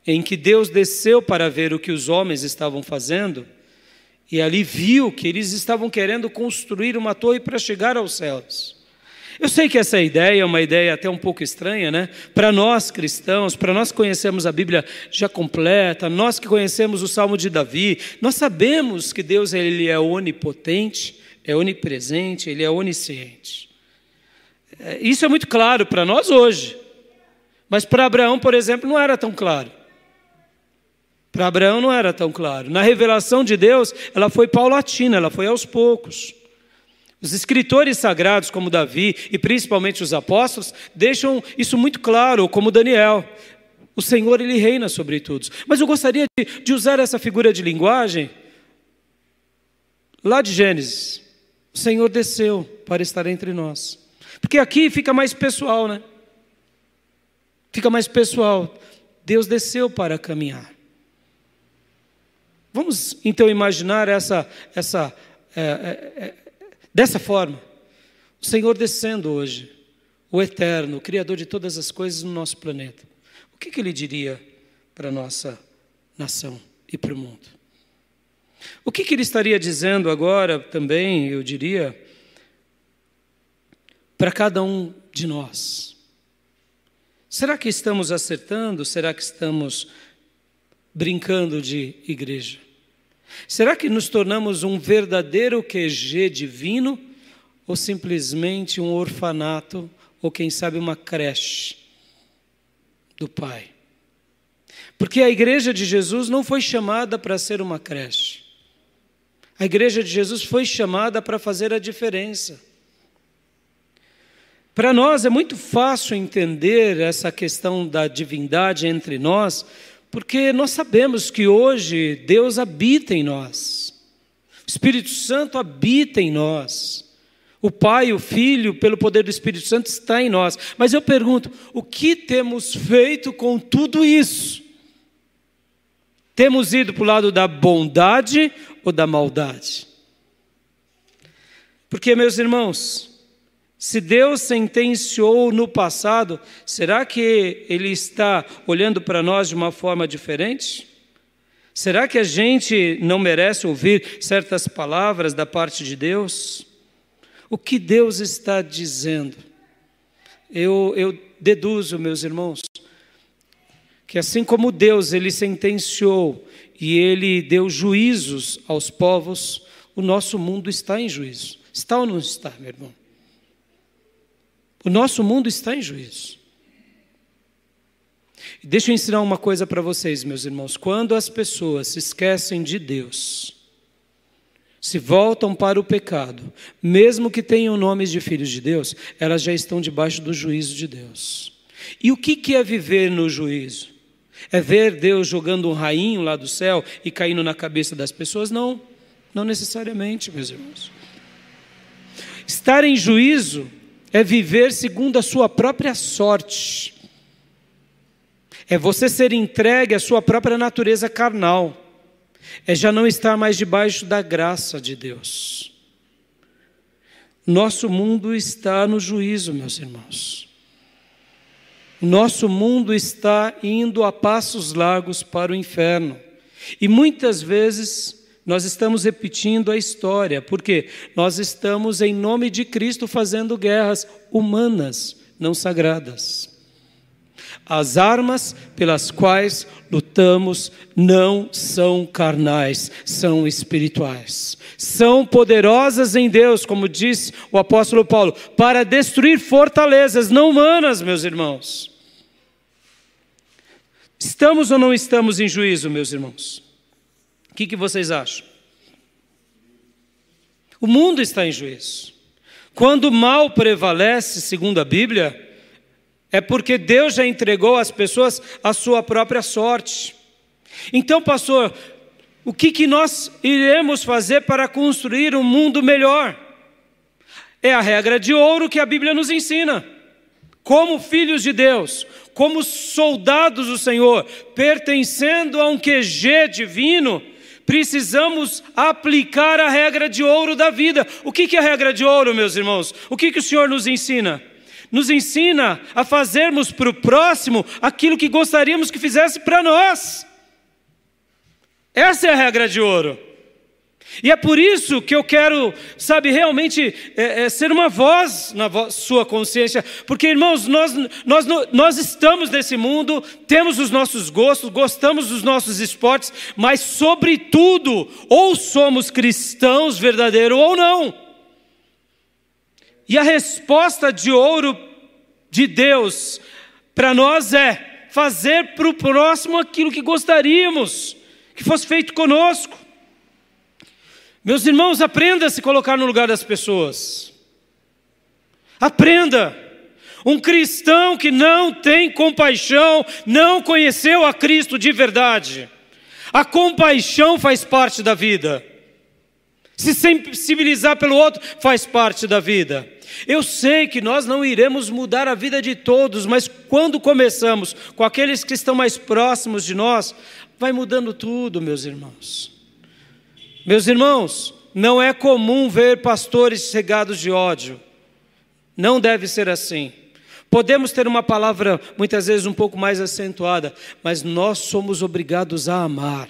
em que Deus desceu para ver o que os homens estavam fazendo, e ali viu que eles estavam querendo construir uma torre para chegar aos céus. Eu sei que essa ideia é uma ideia até um pouco estranha, né? Para nós cristãos, para nós que conhecemos a Bíblia já completa, nós que conhecemos o Salmo de Davi, nós sabemos que Deus ele é onipotente, é onipresente, Ele é onisciente. Isso é muito claro para nós hoje, mas para Abraão, por exemplo, não era tão claro. Para Abraão não era tão claro. Na revelação de Deus, ela foi paulatina, ela foi aos poucos. Os escritores sagrados, como Davi, e principalmente os apóstolos, deixam isso muito claro, como Daniel. O Senhor, Ele reina sobre todos. Mas eu gostaria de usar essa figura de linguagem lá de Gênesis. O Senhor desceu para estar entre nós. Porque aqui fica mais pessoal, né? Fica mais pessoal. Deus desceu para caminhar. Vamos então imaginar dessa forma, o Senhor descendo hoje, o Eterno, o Criador de todas as coisas no nosso planeta. O que Ele diria para a nossa nação e para o mundo? O que Ele estaria dizendo agora também, eu diria, para cada um de nós? Será que estamos acertando? Será que estamos brincando de igreja? Será que nos tornamos um verdadeiro QG divino ou simplesmente um orfanato ou quem sabe uma creche do Pai? Porque a igreja de Jesus não foi chamada para ser uma creche. A igreja de Jesus foi chamada para fazer a diferença. Para nós é muito fácil entender essa questão da divindade entre nós, porque nós sabemos que hoje Deus habita em nós. O Espírito Santo habita em nós. O Pai, o Filho, pelo poder do Espírito Santo, está em nós. Mas eu pergunto, o que temos feito com tudo isso? Temos ido para o lado da bondade ou da maldade? Porque, meus irmãos, se Deus sentenciou no passado, será que Ele está olhando para nós de uma forma diferente? Será que a gente não merece ouvir certas palavras da parte de Deus? O que Deus está dizendo? Eu deduzo, meus irmãos, que assim como Deus, Ele sentenciou e Ele deu juízos aos povos, o nosso mundo está em juízo. Está ou não está, meu irmão? O nosso mundo está em juízo. Deixa eu ensinar uma coisa para vocês, meus irmãos. Quando as pessoas se esquecem de Deus, se voltam para o pecado, mesmo que tenham nomes de filhos de Deus, elas já estão debaixo do juízo de Deus. E o que é viver no juízo? É ver Deus jogando um rainho lá do céu e caindo na cabeça das pessoas? Não, não necessariamente, meus irmãos. Estar em juízo é viver segundo a sua própria sorte. É você ser entregue à sua própria natureza carnal. É já não estar mais debaixo da graça de Deus. Nosso mundo está no juízo, meus irmãos. Nosso mundo está indo a passos largos para o inferno. E muitas vezes nós estamos repetindo a história, porque nós estamos em nome de Cristo fazendo guerras humanas, não sagradas. As armas pelas quais lutamos não são carnais, são espirituais. São poderosas em Deus, como disse o apóstolo Paulo, para destruir fortalezas não humanas, meus irmãos. Estamos ou não estamos em juízo, meus irmãos? O que vocês acham? O mundo está em juízo. Quando o mal prevalece, segundo a Bíblia, é porque Deus já entregou às pessoas a sua própria sorte. Então, pastor, o que nós iremos fazer para construir um mundo melhor? É a regra de ouro que a Bíblia nos ensina. Como filhos de Deus, como soldados do Senhor, pertencendo a um QG divino, precisamos aplicar a regra de ouro da vida. O que é a regra de ouro, meus irmãos? O que o Senhor nos ensina? Nos ensina a fazermos para o próximo aquilo que gostaríamos que fizesse para nós. Essa é a regra de ouro. E é por isso que eu quero, realmente ser uma voz na sua consciência. Porque, irmãos, nós estamos nesse mundo, temos os nossos gostos, gostamos dos nossos esportes, mas, sobretudo, ou somos cristãos verdadeiros ou não. E a resposta de ouro de Deus para nós é fazer para o próximo aquilo que gostaríamos que fosse feito conosco. Meus irmãos, aprenda a se colocar no lugar das pessoas. Aprenda. Um cristão que não tem compaixão não conheceu a Cristo de verdade. A compaixão faz parte da vida. Se sensibilizar pelo outro faz parte da vida. Eu sei que nós não iremos mudar a vida de todos, mas quando começamos com aqueles que estão mais próximos de nós, vai mudando tudo, meus irmãos. Meus irmãos, não é comum ver pastores cegados de ódio. Não deve ser assim. Podemos ter uma palavra muitas vezes um pouco mais acentuada, mas nós somos obrigados a amar.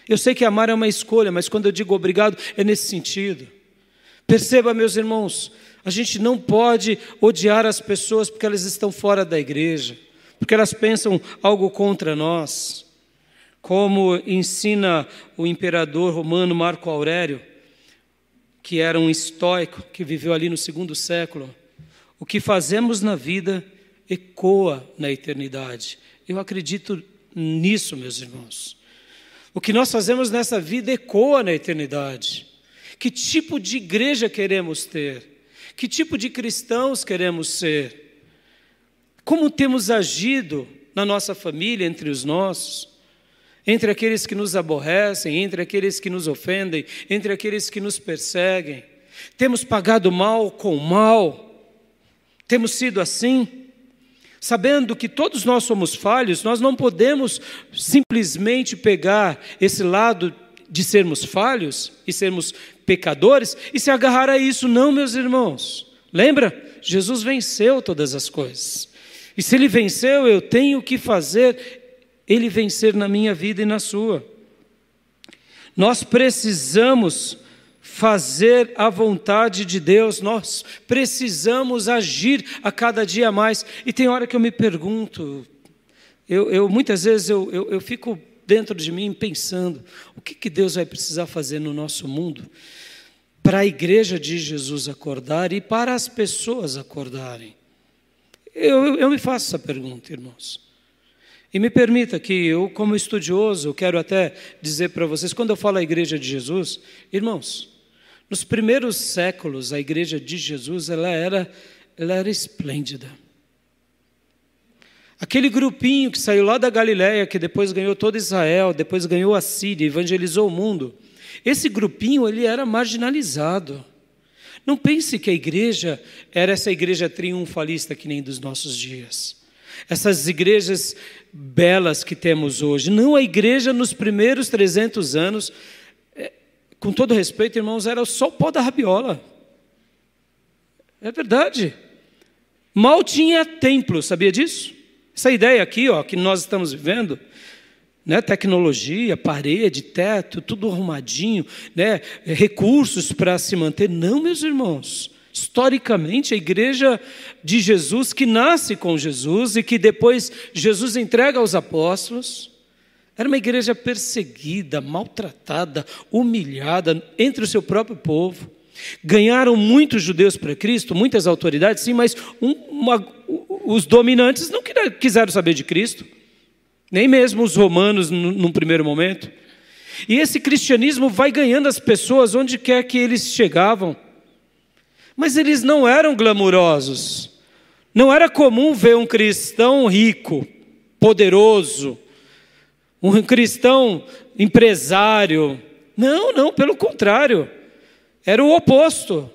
Eu sei que amar é uma escolha, mas quando eu digo obrigado, é nesse sentido. Perceba, meus irmãos, a gente não pode odiar as pessoas porque elas estão fora da igreja, porque elas pensam algo contra nós. Como ensina o imperador romano Marco Aurélio, que era um estoico, que viveu ali no 2º século, o que fazemos na vida ecoa na eternidade. Eu acredito nisso, meus irmãos. O que nós fazemos nessa vida ecoa na eternidade. Que tipo de igreja queremos ter? Que tipo de cristãos queremos ser? Como temos agido na nossa família, entre os nossos? Entre aqueles que nos aborrecem, entre aqueles que nos ofendem, entre aqueles que nos perseguem? Temos pagado mal com mal? Temos sido assim? Sabendo que todos nós somos falhos, nós não podemos simplesmente pegar esse lado de sermos falhos e sermos pecadores e se agarrar a isso. Não, meus irmãos. Lembra? Jesus venceu todas as coisas. E se Ele venceu, eu tenho que fazer Ele vencer na minha vida e na sua. Nós precisamos fazer a vontade de Deus, nós precisamos agir a cada dia mais. E tem hora que eu me pergunto, muitas vezes eu fico dentro de mim pensando, o que Deus vai precisar fazer no nosso mundo para a igreja de Jesus acordar e para as pessoas acordarem? Eu me faço essa pergunta, irmãos. E me permita que eu, como estudioso, quero até dizer para vocês, quando eu falo a igreja de Jesus, irmãos, nos primeiros séculos, a igreja de Jesus, ela era esplêndida. Aquele grupinho que saiu lá da Galileia, que depois ganhou todo Israel, depois ganhou a Síria, evangelizou o mundo, esse grupinho, ele era marginalizado. Não pense que a igreja era essa igreja triunfalista que nem dos nossos dias. Essas igrejas belas que temos hoje. Não, a igreja nos primeiros 300 anos... Com todo respeito, irmãos, era só o pó da rabiola. É verdade. Mal tinha templo, sabia disso? Essa ideia aqui, que nós estamos vivendo, né? Tecnologia, parede, teto, tudo arrumadinho, né? Recursos para se manter. Não, meus irmãos. Historicamente, a igreja de Jesus, que nasce com Jesus e que depois Jesus entrega aos apóstolos, era uma igreja perseguida, maltratada, humilhada entre o seu próprio povo. Ganharam muitos judeus para Cristo, muitas autoridades, sim, mas os dominantes não quiseram saber de Cristo. Nem mesmo os romanos num primeiro momento. E esse cristianismo vai ganhando as pessoas onde quer que eles chegavam. Mas eles não eram glamurosos. Não era comum ver um cristão rico, poderoso, um cristão empresário. Não, pelo contrário. Era o oposto.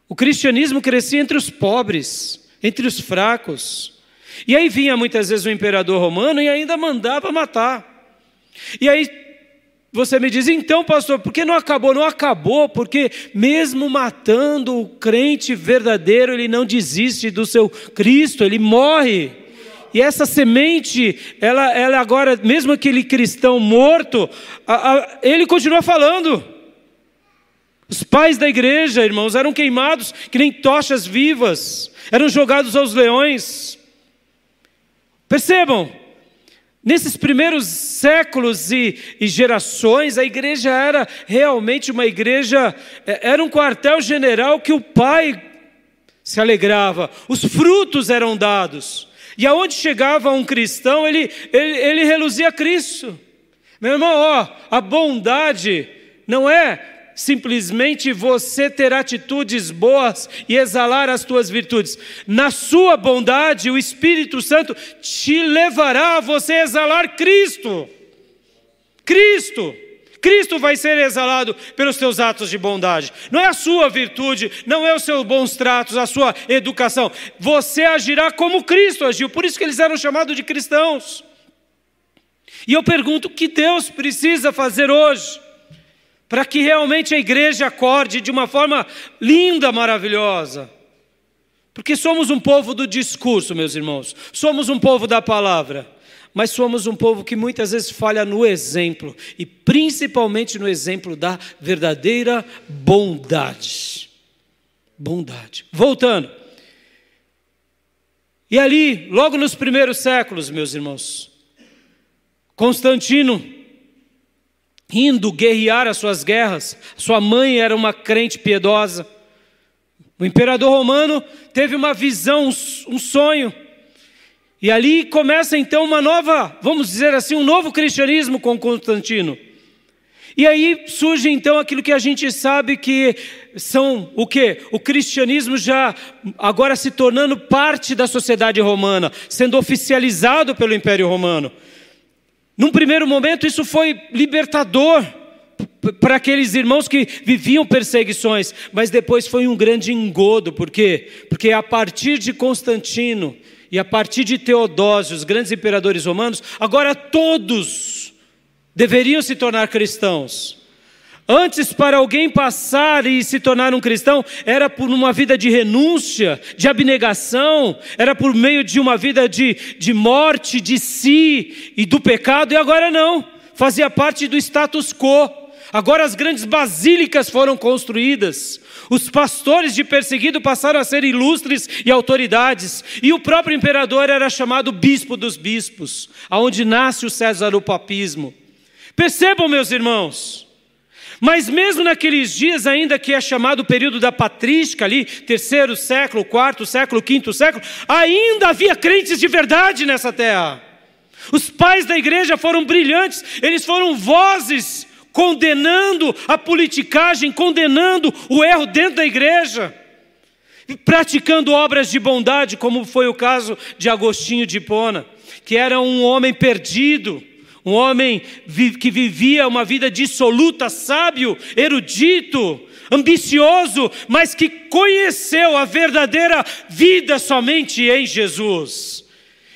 O cristianismo crescia entre os pobres, entre os fracos. E aí vinha muitas vezes o imperador romano e ainda mandava matar. E aí você me diz, então pastor, por que não acabou? Não acabou porque mesmo matando o crente verdadeiro, ele não desiste do seu Cristo, ele morre. E essa semente, ela agora, mesmo aquele cristão morto, ele continua falando. Os pais da igreja, irmãos, eram queimados que nem tochas vivas, eram jogados aos leões. Percebam, nesses primeiros séculos e gerações, a igreja era realmente uma igreja, era um quartel-general que o pai se alegrava, os frutos eram dados. E aonde chegava um cristão, ele reluzia Cristo. Meu irmão, a bondade não é simplesmente você ter atitudes boas e exalar as tuas virtudes. Na sua bondade, o Espírito Santo te levará a você exalar Cristo. Cristo vai ser exalado pelos teus atos de bondade. Não é a sua virtude, não é os seus bons tratos, a sua educação. Você agirá como Cristo agiu. Por isso que eles eram chamados de cristãos. E eu pergunto, o que Deus precisa fazer hoje para que realmente a igreja acorde de uma forma linda, maravilhosa. Porque somos um povo do discurso, meus irmãos. Somos um povo da palavra. Mas somos um povo que muitas vezes falha no exemplo. E principalmente no exemplo da verdadeira bondade. Bondade. Voltando. E ali, logo nos primeiros séculos, meus irmãos, Constantino, indo guerrear as suas guerras, sua mãe era uma crente piedosa. O imperador romano teve uma visão, um sonho. E ali começa então uma nova, vamos dizer assim, um novo cristianismo com Constantino. E aí surge então aquilo que a gente sabe que são o quê? O cristianismo já agora se tornando parte da sociedade romana, sendo oficializado pelo Império Romano. Num primeiro momento isso foi libertador para aqueles irmãos que viviam perseguições, mas depois foi um grande engodo. Por quê? Porque a partir de Constantino e a partir de Teodósio, os grandes imperadores romanos, agora todos deveriam se tornar cristãos. Antes, para alguém passar e se tornar um cristão, era por uma vida de renúncia, de abnegação, era por meio de uma vida de morte de si e do pecado, e agora não, fazia parte do status quo. Agora as grandes basílicas foram construídas, os pastores de perseguido passaram a ser ilustres e autoridades, e o próprio imperador era chamado bispo dos bispos, aonde nasce o César o papismo. Percebam, meus irmãos, mas mesmo naqueles dias ainda que é chamado o período da patrística ali, 3º século, 4º século, 5º século, ainda havia crentes de verdade nessa terra. Os pais da igreja foram brilhantes, eles foram vozes condenando a politicagem, condenando o erro dentro da igreja, praticando obras de bondade, como foi o caso de Agostinho de Hipona, que era um homem perdido, um homem que vivia uma vida dissoluta, sábio, erudito, ambicioso, mas que conheceu a verdadeira vida somente em Jesus.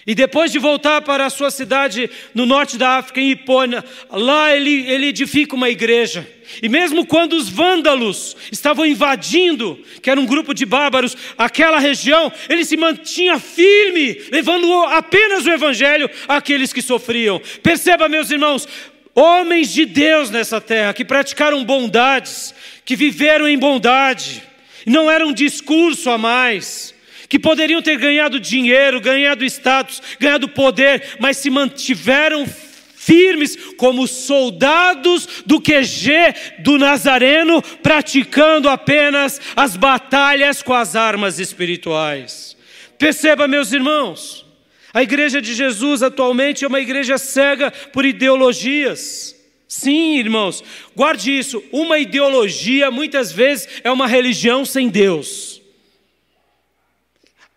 E depois de voltar para a sua cidade no norte da África, em Hipona, lá ele edifica uma igreja. E mesmo quando os vândalos estavam invadindo, que era um grupo de bárbaros, aquela região, ele se mantinha firme, levando apenas o evangelho àqueles que sofriam. Perceba, meus irmãos, homens de Deus nessa terra, que praticaram bondades, que viveram em bondade, não era um discurso a mais, que poderiam ter ganhado dinheiro, ganhado status, ganhado poder, mas se mantiveram firmes como soldados do QG do Nazareno, praticando apenas as batalhas com as armas espirituais. Perceba, meus irmãos, a igreja de Jesus atualmente é uma igreja cega por ideologias. Sim, irmãos, guarde isso, uma ideologia muitas vezes é uma religião sem Deus.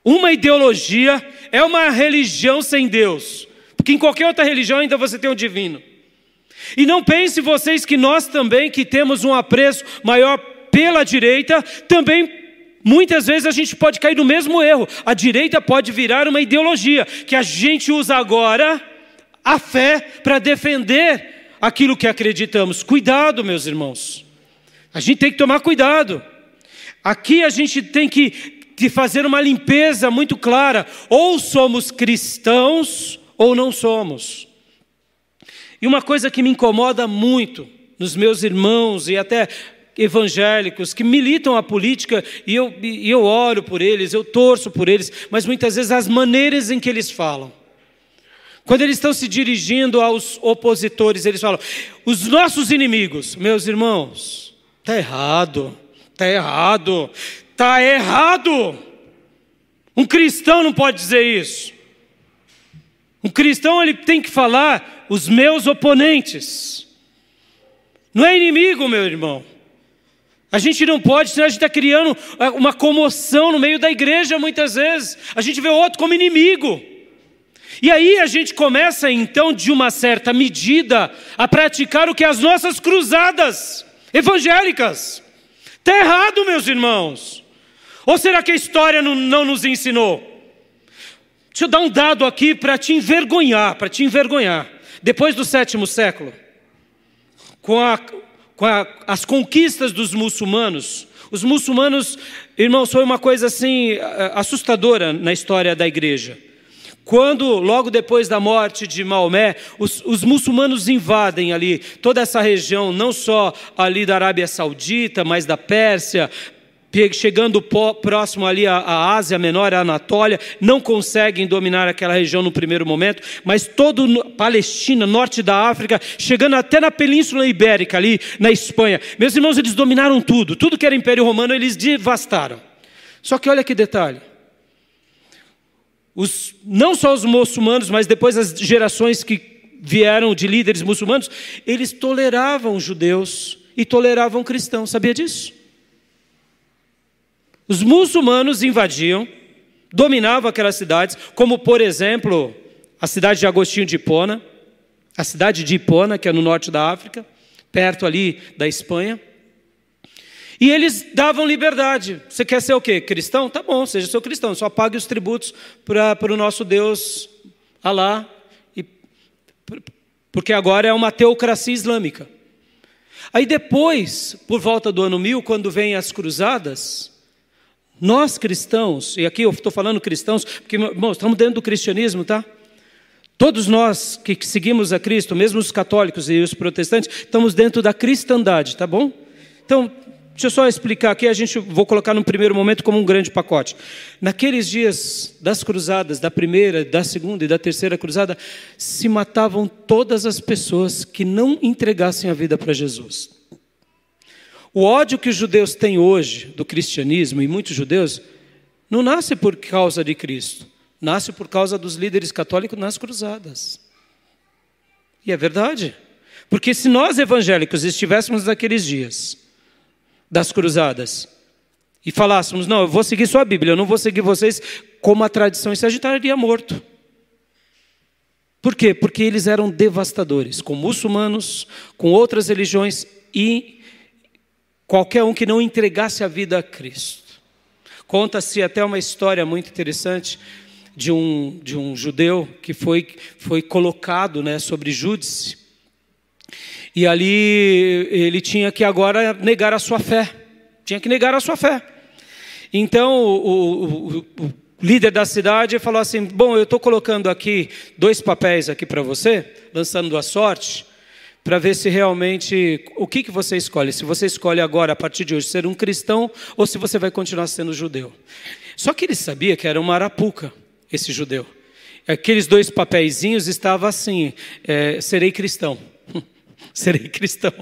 Uma ideologia é uma religião sem Deus, porque em qualquer outra religião ainda você tem o divino. E não pense vocês que nós também, que temos um apreço maior pela direita, também muitas vezes a gente pode cair no mesmo erro. A direita pode virar uma ideologia, que a gente usa agora a fé para defender aquilo que acreditamos. Cuidado, meus irmãos, a gente tem que tomar cuidado. Aqui a gente tem que fazer uma limpeza muito clara, ou somos cristãos ou não somos. E uma coisa que me incomoda muito nos meus irmãos e até evangélicos que militam a política, e eu oro por eles, eu torço por eles, mas muitas vezes as maneiras em que eles falam. Quando eles estão se dirigindo aos opositores, eles falam, os nossos inimigos. Meus irmãos, está errado, está errado. Está errado. Um cristão não pode dizer isso. Um cristão ele tem que falar os meus oponentes. Não é inimigo, meu irmão. A gente não pode, senão a gente está criando uma comoção no meio da igreja muitas vezes. A gente vê o outro como inimigo. E aí a gente começa então, de uma certa medida, a praticar o que as nossas cruzadas evangélicas. Está errado, meus irmãos. Ou será que a história não nos ensinou? Deixa eu dar um dado aqui para te envergonhar, Depois do 7º século, com as conquistas dos muçulmanos. Os muçulmanos, irmãos, foi uma coisa assim assustadora na história da igreja. Quando, logo depois da morte de Maomé, os muçulmanos invadem ali toda essa região, não só ali da Arábia Saudita, mas da Pérsia, chegando próximo ali à Ásia Menor, à Anatólia, não conseguem dominar aquela região no primeiro momento, mas todo Palestina, norte da África, chegando até na Península Ibérica, ali na Espanha. Meus irmãos, eles dominaram tudo que era Império Romano, eles devastaram. Só que olha que detalhe, não só os muçulmanos, mas depois as gerações que vieram de líderes muçulmanos, eles toleravam judeus e toleravam cristãos, sabia disso? Os muçulmanos invadiam, dominavam aquelas cidades, como por exemplo, a cidade de Agostinho de Hipona, a cidade de Hipona, que é no norte da África, perto ali da Espanha. E eles davam liberdade. Você quer ser o quê? Cristão? Tá bom, seja seu cristão, só pague os tributos para o nosso Deus Alá, porque agora é uma teocracia islâmica. Aí depois, por volta do ano 1000, quando vêm as cruzadas, nós cristãos, e aqui eu estou falando cristãos, porque, irmãos, estamos dentro do cristianismo, tá? Todos nós que seguimos a Cristo, mesmo os católicos e os protestantes, estamos dentro da cristandade, tá bom? Então, deixa eu só explicar aqui, vou colocar num primeiro momento como um grande pacote. Naqueles dias das cruzadas, da primeira, da segunda e da terceira cruzada, se matavam todas as pessoas que não entregassem a vida para Jesus. O ódio que os judeus têm hoje do cristianismo, e muitos judeus, não nasce por causa de Cristo, nasce por causa dos líderes católicos nas cruzadas. E é verdade, porque se nós evangélicos estivéssemos naqueles dias das cruzadas e falássemos, não, eu vou seguir só a Bíblia, eu não vou seguir vocês como a tradição, isso a gente estaria morto. Por quê? Porque eles eram devastadores, com muçulmanos, com outras religiões e qualquer um que não entregasse a vida a Cristo. Conta-se até uma história muito interessante de um judeu que foi colocado, né, sobre júdice. E ali ele tinha que agora negar a sua fé. Tinha que negar a sua fé. Então o líder da cidade falou assim, bom, eu estou colocando aqui 2 papéis aqui para você, lançando a sorte, para ver se realmente, o que você escolhe? Se você escolhe agora, a partir de hoje, ser um cristão, ou se você vai continuar sendo judeu. Só que ele sabia que era uma arapuca, esse judeu. Aqueles 2 papeizinhos estavam assim, serei cristão. Serei cristão.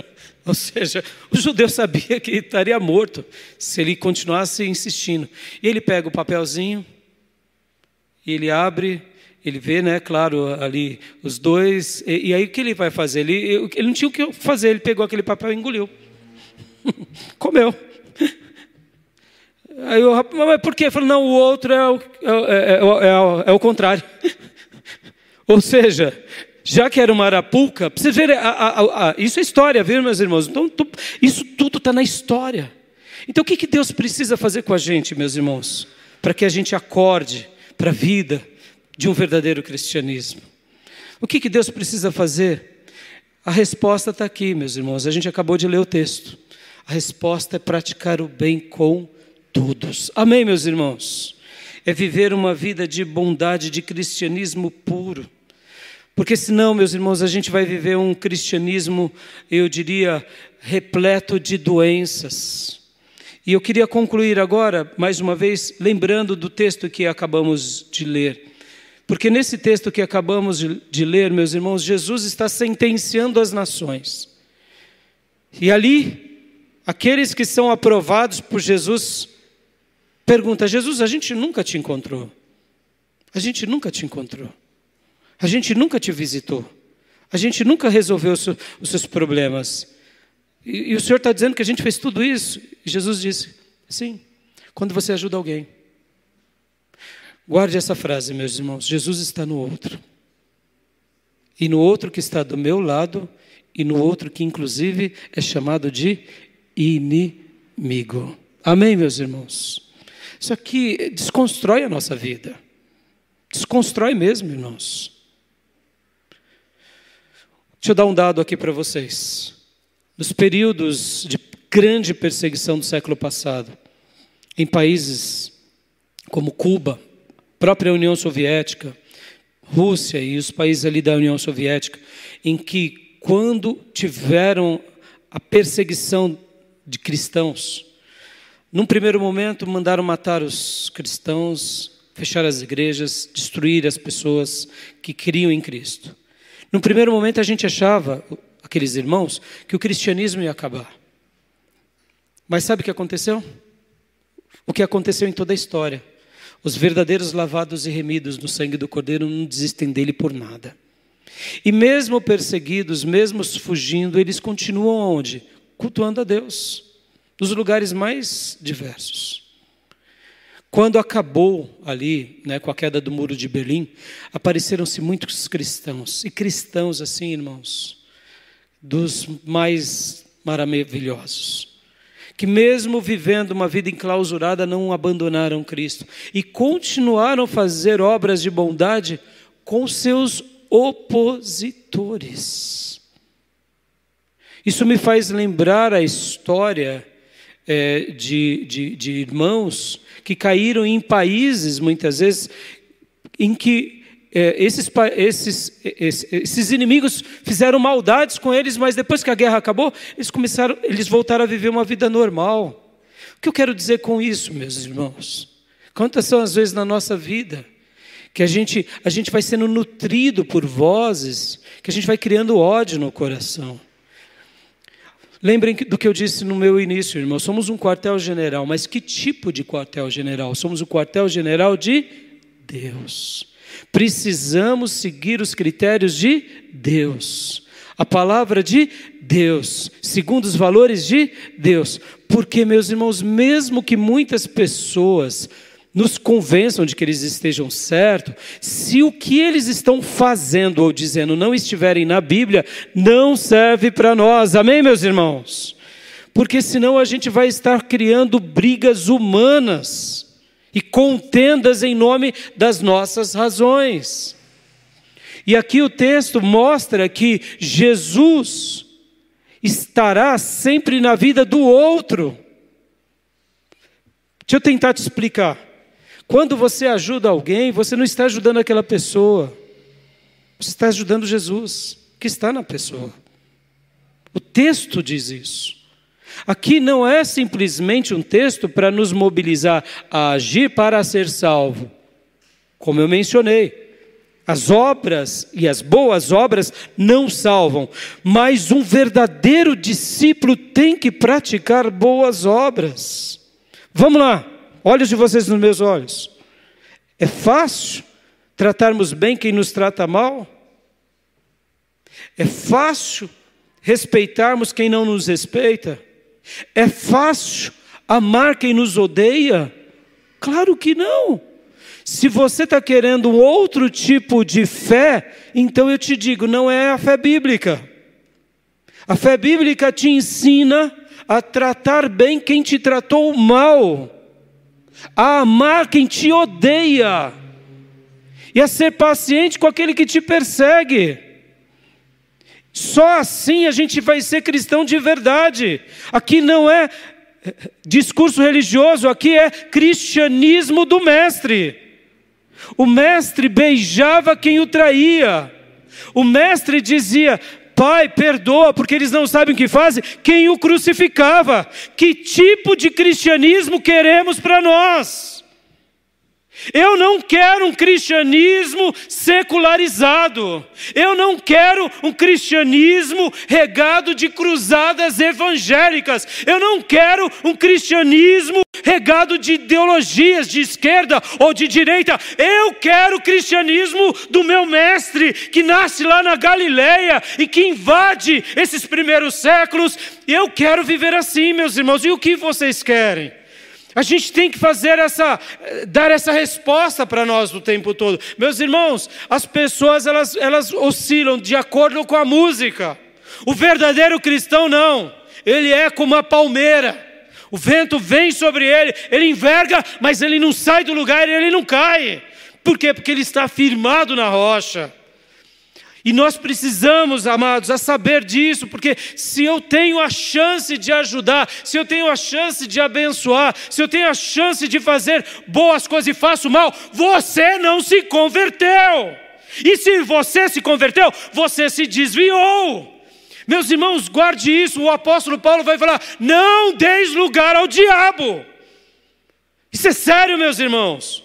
Ou seja, o judeu sabia que estaria morto, se ele continuasse insistindo. E ele pega o papelzinho, e ele abre, ele vê, né, claro, ali os 2, e aí o que ele vai fazer? Ele não tinha o que fazer, ele pegou aquele papel e engoliu. Comeu. Aí o rapaz, mas por quê? Ele falou, não, o outro é o contrário. Ou seja, já que era uma arapuca, para vocês verem, isso é história, viu, meus irmãos? Então, isso tudo está na história. Então, o que Deus precisa fazer com a gente, meus irmãos? Para que a gente acorde para a vida de um verdadeiro cristianismo. O que Deus precisa fazer? A resposta está aqui, meus irmãos. A gente acabou de ler o texto. A resposta é praticar o bem com todos. Amém, meus irmãos? É viver uma vida de bondade, de cristianismo puro. Porque senão, meus irmãos, a gente vai viver um cristianismo, eu diria, repleto de doenças. E eu queria concluir agora, mais uma vez, lembrando do texto que acabamos de ler. Porque nesse texto que acabamos de ler, meus irmãos, Jesus está sentenciando as nações. E ali, aqueles que são aprovados por Jesus, perguntam, Jesus, a gente nunca te encontrou. A gente nunca te encontrou. A gente nunca te visitou. A gente nunca resolveu os seus problemas. E o Senhor está dizendo que a gente fez tudo isso. E Jesus disse, sim, quando você ajuda alguém. Guarde essa frase, meus irmãos. Jesus está no outro. E no outro que está do meu lado, e no outro que inclusive é chamado de inimigo. Amém, meus irmãos? Isso aqui desconstrói a nossa vida. Desconstrói mesmo, irmãos. Deixa eu dar um dado aqui para vocês. Nos períodos de grande perseguição do século passado, em países como Cuba, própria União Soviética, Rússia e os países ali da União Soviética, em que quando tiveram a perseguição de cristãos, num primeiro momento mandaram matar os cristãos, fechar as igrejas, destruir as pessoas que criam em Cristo. Num primeiro momento a gente achava, aqueles irmãos, que o cristianismo ia acabar. Mas sabe o que aconteceu? O que aconteceu em toda a história. Os verdadeiros lavados e remidos no sangue do Cordeiro não desistem dele por nada. E mesmo perseguidos, mesmo fugindo, eles continuam onde? Cultuando a Deus, nos lugares mais diversos. Quando acabou ali, com a queda do muro de Berlim, apareceram-se muitos cristãos. E cristãos assim, irmãos, dos mais maravilhosos, que mesmo vivendo uma vida enclausurada, não abandonaram Cristo e continuaram a fazer obras de bondade com seus opositores. Isso me faz lembrar a história de irmãos que caíram em países, muitas vezes, em que esses inimigos fizeram maldades com eles, mas depois que a guerra acabou, eles voltaram a viver uma vida normal. O que eu quero dizer com isso, meus irmãos? Quantas são as vezes na nossa vida que a gente vai sendo nutrido por vozes, que a gente vai criando ódio no coração. Lembrem do que eu disse no meu início, irmão. Somos um quartel-general, mas que tipo de quartel-general? Somos o quartel-general de Deus. Precisamos seguir os critérios de Deus, a palavra de Deus, segundo os valores de Deus. Porque, meus irmãos, mesmo que muitas pessoas nos convençam de que eles estejam certos, se o que eles estão fazendo ou dizendo não estiverem na Bíblia, não serve para nós. Amém, meus irmãos? Porque senão a gente vai estar criando brigas humanas e contendas em nome das nossas razões. E aqui o texto mostra que Jesus estará sempre na vida do outro. Deixa eu tentar te explicar. Quando você ajuda alguém, você não está ajudando aquela pessoa. Você está ajudando Jesus, que está na pessoa. O texto diz isso. Aqui não é simplesmente um texto para nos mobilizar a agir para ser salvo. Como eu mencionei, as obras e as boas obras não salvam, mas um verdadeiro discípulo tem que praticar boas obras. Vamos lá, olhos de vocês nos meus olhos. É fácil tratarmos bem quem nos trata mal? É fácil respeitarmos quem não nos respeita? É fácil amar quem nos odeia? Claro que não. Se você está querendo um outro tipo de fé, então eu te digo, não é a fé bíblica. A fé bíblica te ensina a tratar bem quem te tratou mal, a amar quem te odeia e a ser paciente com aquele que te persegue. Só assim a gente vai ser cristão de verdade. Aqui não é discurso religioso, aqui é cristianismo do mestre. O mestre beijava quem o traía. O mestre dizia: Pai, perdoa, porque eles não sabem o que fazem. Quem o crucificava? Que tipo de cristianismo queremos para nós? Eu não quero um cristianismo secularizado. Eu não quero um cristianismo regado de cruzadas evangélicas. Eu não quero um cristianismo regado de ideologias de esquerda ou de direita. Eu quero o cristianismo do meu mestre, que nasce lá na Galileia e que invade esses primeiros séculos. Eu quero viver assim, meus irmãos. E o que vocês querem? A gente tem que dar essa resposta para nós o tempo todo. Meus irmãos, as pessoas elas oscilam de acordo com a música. O verdadeiro cristão não. Ele é como a palmeira. O vento vem sobre ele, ele enverga, mas ele não sai do lugar e ele não cai. Por quê? Porque ele está firmado na rocha. E nós precisamos, amados, a saber disso, porque se eu tenho a chance de ajudar, se eu tenho a chance de abençoar, se eu tenho a chance de fazer boas coisas e faço mal, você não se converteu. E se você se converteu, você se desviou. Meus irmãos, guarde isso, o apóstolo Paulo vai falar, não deis lugar ao diabo. Isso é sério, meus irmãos.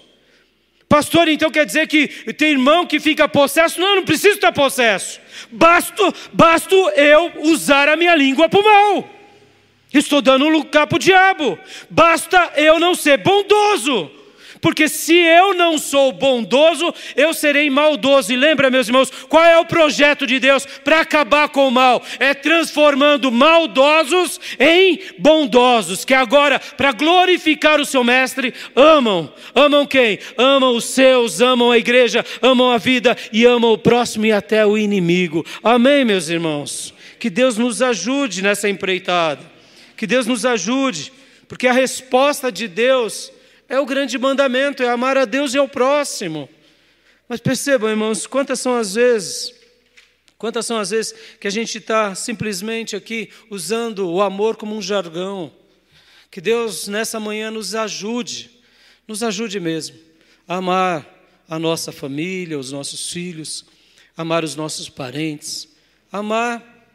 Pastor, então quer dizer que tem irmão que fica possesso? Não, não preciso estar possesso. Basta eu usar a minha língua para o mal. Estou dando lugar para o diabo. Basta eu não ser bondoso. Porque se eu não sou bondoso, eu serei maldoso. E lembra, meus irmãos, qual é o projeto de Deus para acabar com o mal? É transformando maldosos em bondosos, que agora, para glorificar o seu mestre, amam. Amam quem? Amam os seus, amam a igreja, amam a vida e amam o próximo e até o inimigo. Amém, meus irmãos? Que Deus nos ajude nessa empreitada. Que Deus nos ajude, porque a resposta de Deus é o grande mandamento, é amar a Deus e ao próximo. Mas percebam, irmãos, quantas são as vezes que a gente está simplesmente aqui usando o amor como um jargão. Que Deus nessa manhã nos ajude mesmo a amar a nossa família, os nossos filhos, amar os nossos parentes, amar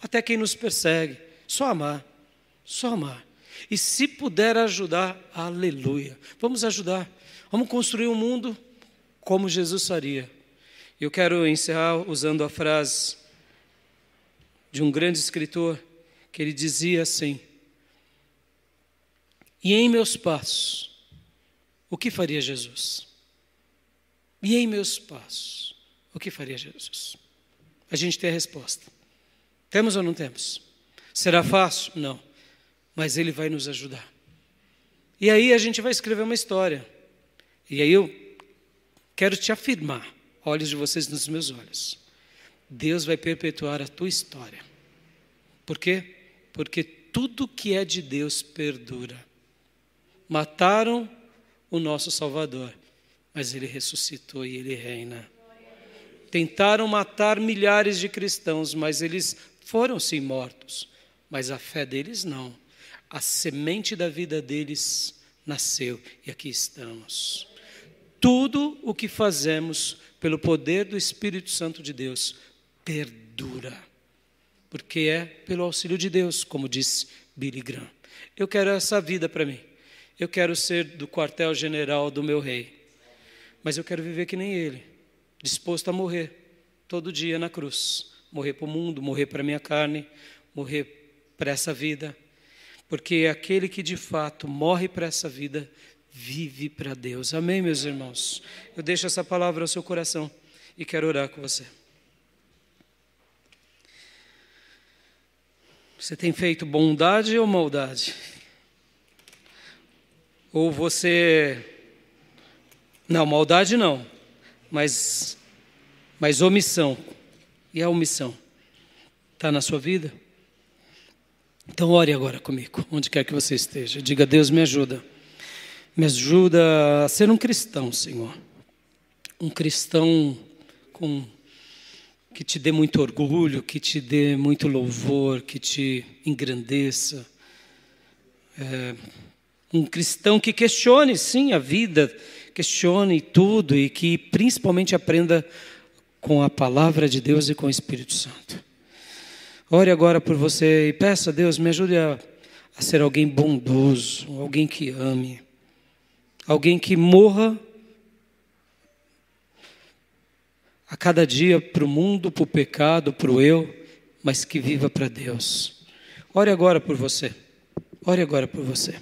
até quem nos persegue, só amar. E se puder ajudar, aleluia. Vamos ajudar. Vamos construir um mundo como Jesus faria. Eu quero encerrar usando a frase de um grande escritor, que ele dizia assim: e em meus passos, o que faria Jesus? E em meus passos, o que faria Jesus? A gente tem a resposta. Temos ou não temos? Será fácil? Não. Mas Ele vai nos ajudar. E aí a gente vai escrever uma história. E aí eu quero te afirmar, olhos de vocês nos meus olhos, Deus vai perpetuar a tua história. Por quê? Porque tudo que é de Deus perdura. Mataram o nosso Salvador, mas Ele ressuscitou e Ele reina. Tentaram matar milhares de cristãos, mas eles foram sim mortos. Mas a fé deles não. A semente da vida deles nasceu e aqui estamos. Tudo o que fazemos pelo poder do Espírito Santo de Deus perdura, porque é pelo auxílio de Deus, como disse Billy Graham. Eu quero essa vida para mim. Eu quero ser do quartel-general do meu rei, mas eu quero viver que nem ele, disposto a morrer todo dia na cruz, morrer para o mundo, morrer para a minha carne, morrer para essa vida. Porque aquele que de fato morre para essa vida, vive para Deus. Amém, meus irmãos? Eu deixo essa palavra ao seu coração e quero orar com você. Você tem feito bondade ou maldade? Ou você... Não, maldade não, mas omissão. E a omissão está na sua vida? Então ore agora comigo, onde quer que você esteja. Diga: Deus, me ajuda a ser um cristão, Senhor. Um cristão que te dê muito orgulho, que te dê muito louvor, que te engrandeça. Um cristão que questione, sim, a vida, questione tudo e que principalmente aprenda com a palavra de Deus e com o Espírito Santo. Ore agora por você e peça a Deus, me ajude a ser alguém bondoso, alguém que ame, alguém que morra a cada dia para o mundo, para o pecado, para o eu, mas que viva para Deus. Ore agora por você, ore agora por você.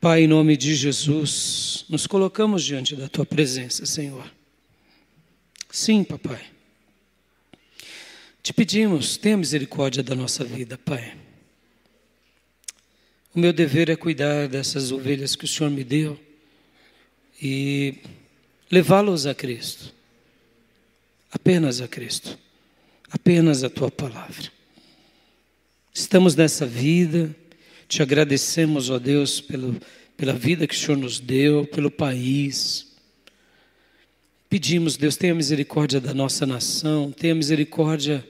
Pai, em nome de Jesus, nos colocamos diante da Tua presença, Senhor. Sim, Papai. Te pedimos, tenha misericórdia da nossa vida, Pai. O meu dever é cuidar dessas ovelhas que o Senhor me deu e levá-los a Cristo. Apenas a Cristo. Apenas a Tua palavra. Estamos nessa vida, te agradecemos, ó Deus, pela vida que o Senhor nos deu, pelo país, Pedimos, Deus, tenha misericórdia da nossa nação, tenha misericórdia,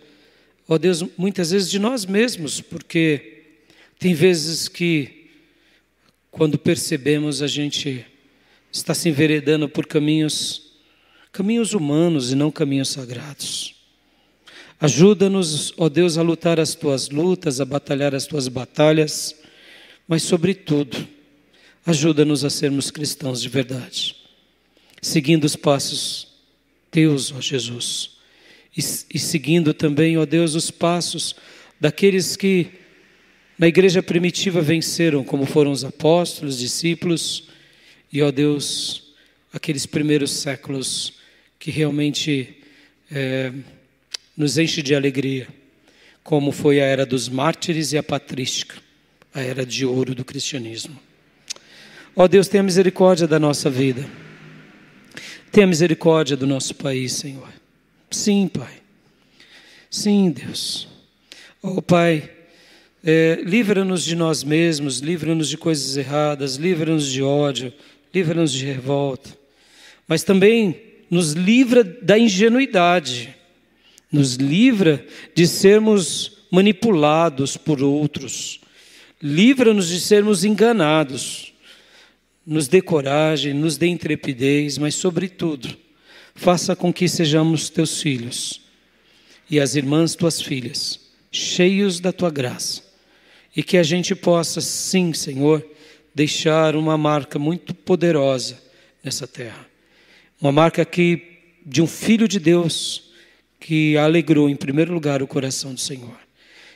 ó Deus, muitas vezes de nós mesmos, porque tem vezes que, quando percebemos, a gente está se enveredando por caminhos humanos e não caminhos sagrados. Ajuda-nos, ó Deus, a lutar as tuas lutas, a batalhar as tuas batalhas, mas, sobretudo, ajuda-nos a sermos cristãos de verdade, seguindo os passos teus, ó Jesus, e seguindo também, ó Deus, os passos daqueles que na igreja primitiva venceram, como foram os apóstolos, discípulos, e, ó Deus, aqueles primeiros séculos que realmente nos enche de alegria, como foi a era dos mártires e a patrística, a era de ouro do cristianismo. Ó Deus, tenha misericórdia da nossa vida, tenha misericórdia do nosso país, Senhor. Sim, Pai. Sim, Deus. Ó Pai, livra-nos de nós mesmos, livra-nos de coisas erradas, livra-nos de ódio, livra-nos de revolta, mas também nos livra da ingenuidade, nos livra de sermos manipulados por outros, livra-nos de sermos enganados, nos dê coragem, nos dê intrepidez, mas sobretudo, faça com que sejamos teus filhos e as irmãs tuas filhas, cheios da tua graça, e que a gente possa, sim, Senhor, deixar uma marca muito poderosa nessa terra. Uma marca de um Filho de Deus que alegrou em primeiro lugar o coração do Senhor.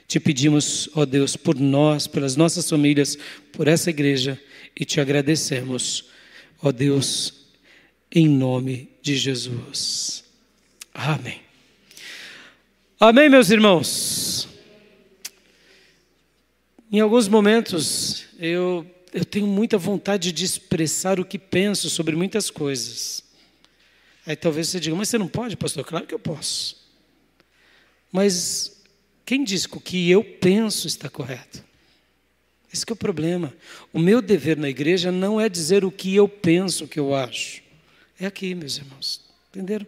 Te pedimos, ó Deus, por nós, pelas nossas famílias, por essa igreja, e te agradecemos, ó Deus, em nome de Jesus. Amém. Amém, meus irmãos. Em alguns momentos, eu tenho muita vontade de expressar o que penso sobre muitas coisas. Aí talvez você diga, mas você não pode, pastor? Claro que eu posso. Mas quem diz que o que eu penso está correto? Esse que é o problema. O meu dever na igreja não é dizer o que eu penso, o que eu acho. É aqui, meus irmãos. Entenderam?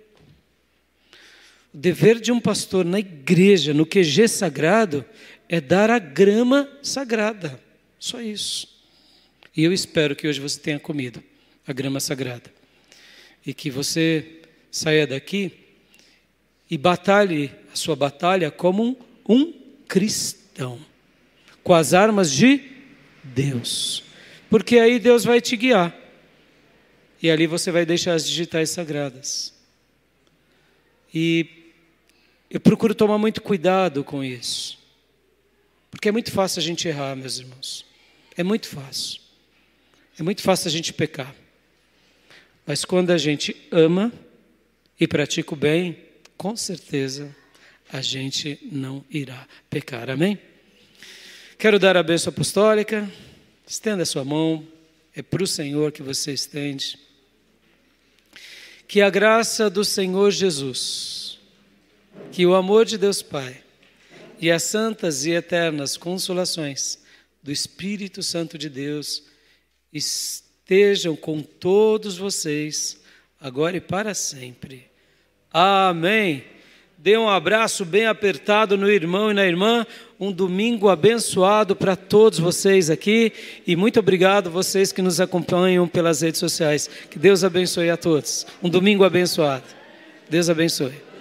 O dever de um pastor na igreja, no QG sagrado, é dar a grama sagrada. Só isso. E eu espero que hoje você tenha comido a grama sagrada. E que você saia daqui e batalhe a sua batalha como um cristão, com as armas de Deus. Porque aí Deus vai te guiar. E ali você vai deixar as digitais sagradas. E eu procuro tomar muito cuidado com isso. Porque é muito fácil a gente errar, meus irmãos. É muito fácil. É muito fácil a gente pecar. Mas quando a gente ama e pratica o bem, com certeza a gente não irá pecar. Amém? Quero dar a bênção apostólica. Estenda a sua mão. É para o Senhor que você estende. Que a graça do Senhor Jesus, que o amor de Deus Pai e as santas e eternas consolações do Espírito Santo de Deus estejam com todos vocês, agora e para sempre. Amém. Dê um abraço bem apertado no irmão e na irmã. Um domingo abençoado para todos vocês aqui. E muito obrigado vocês que nos acompanham pelas redes sociais. Que Deus abençoe a todos. Um domingo abençoado. Deus abençoe.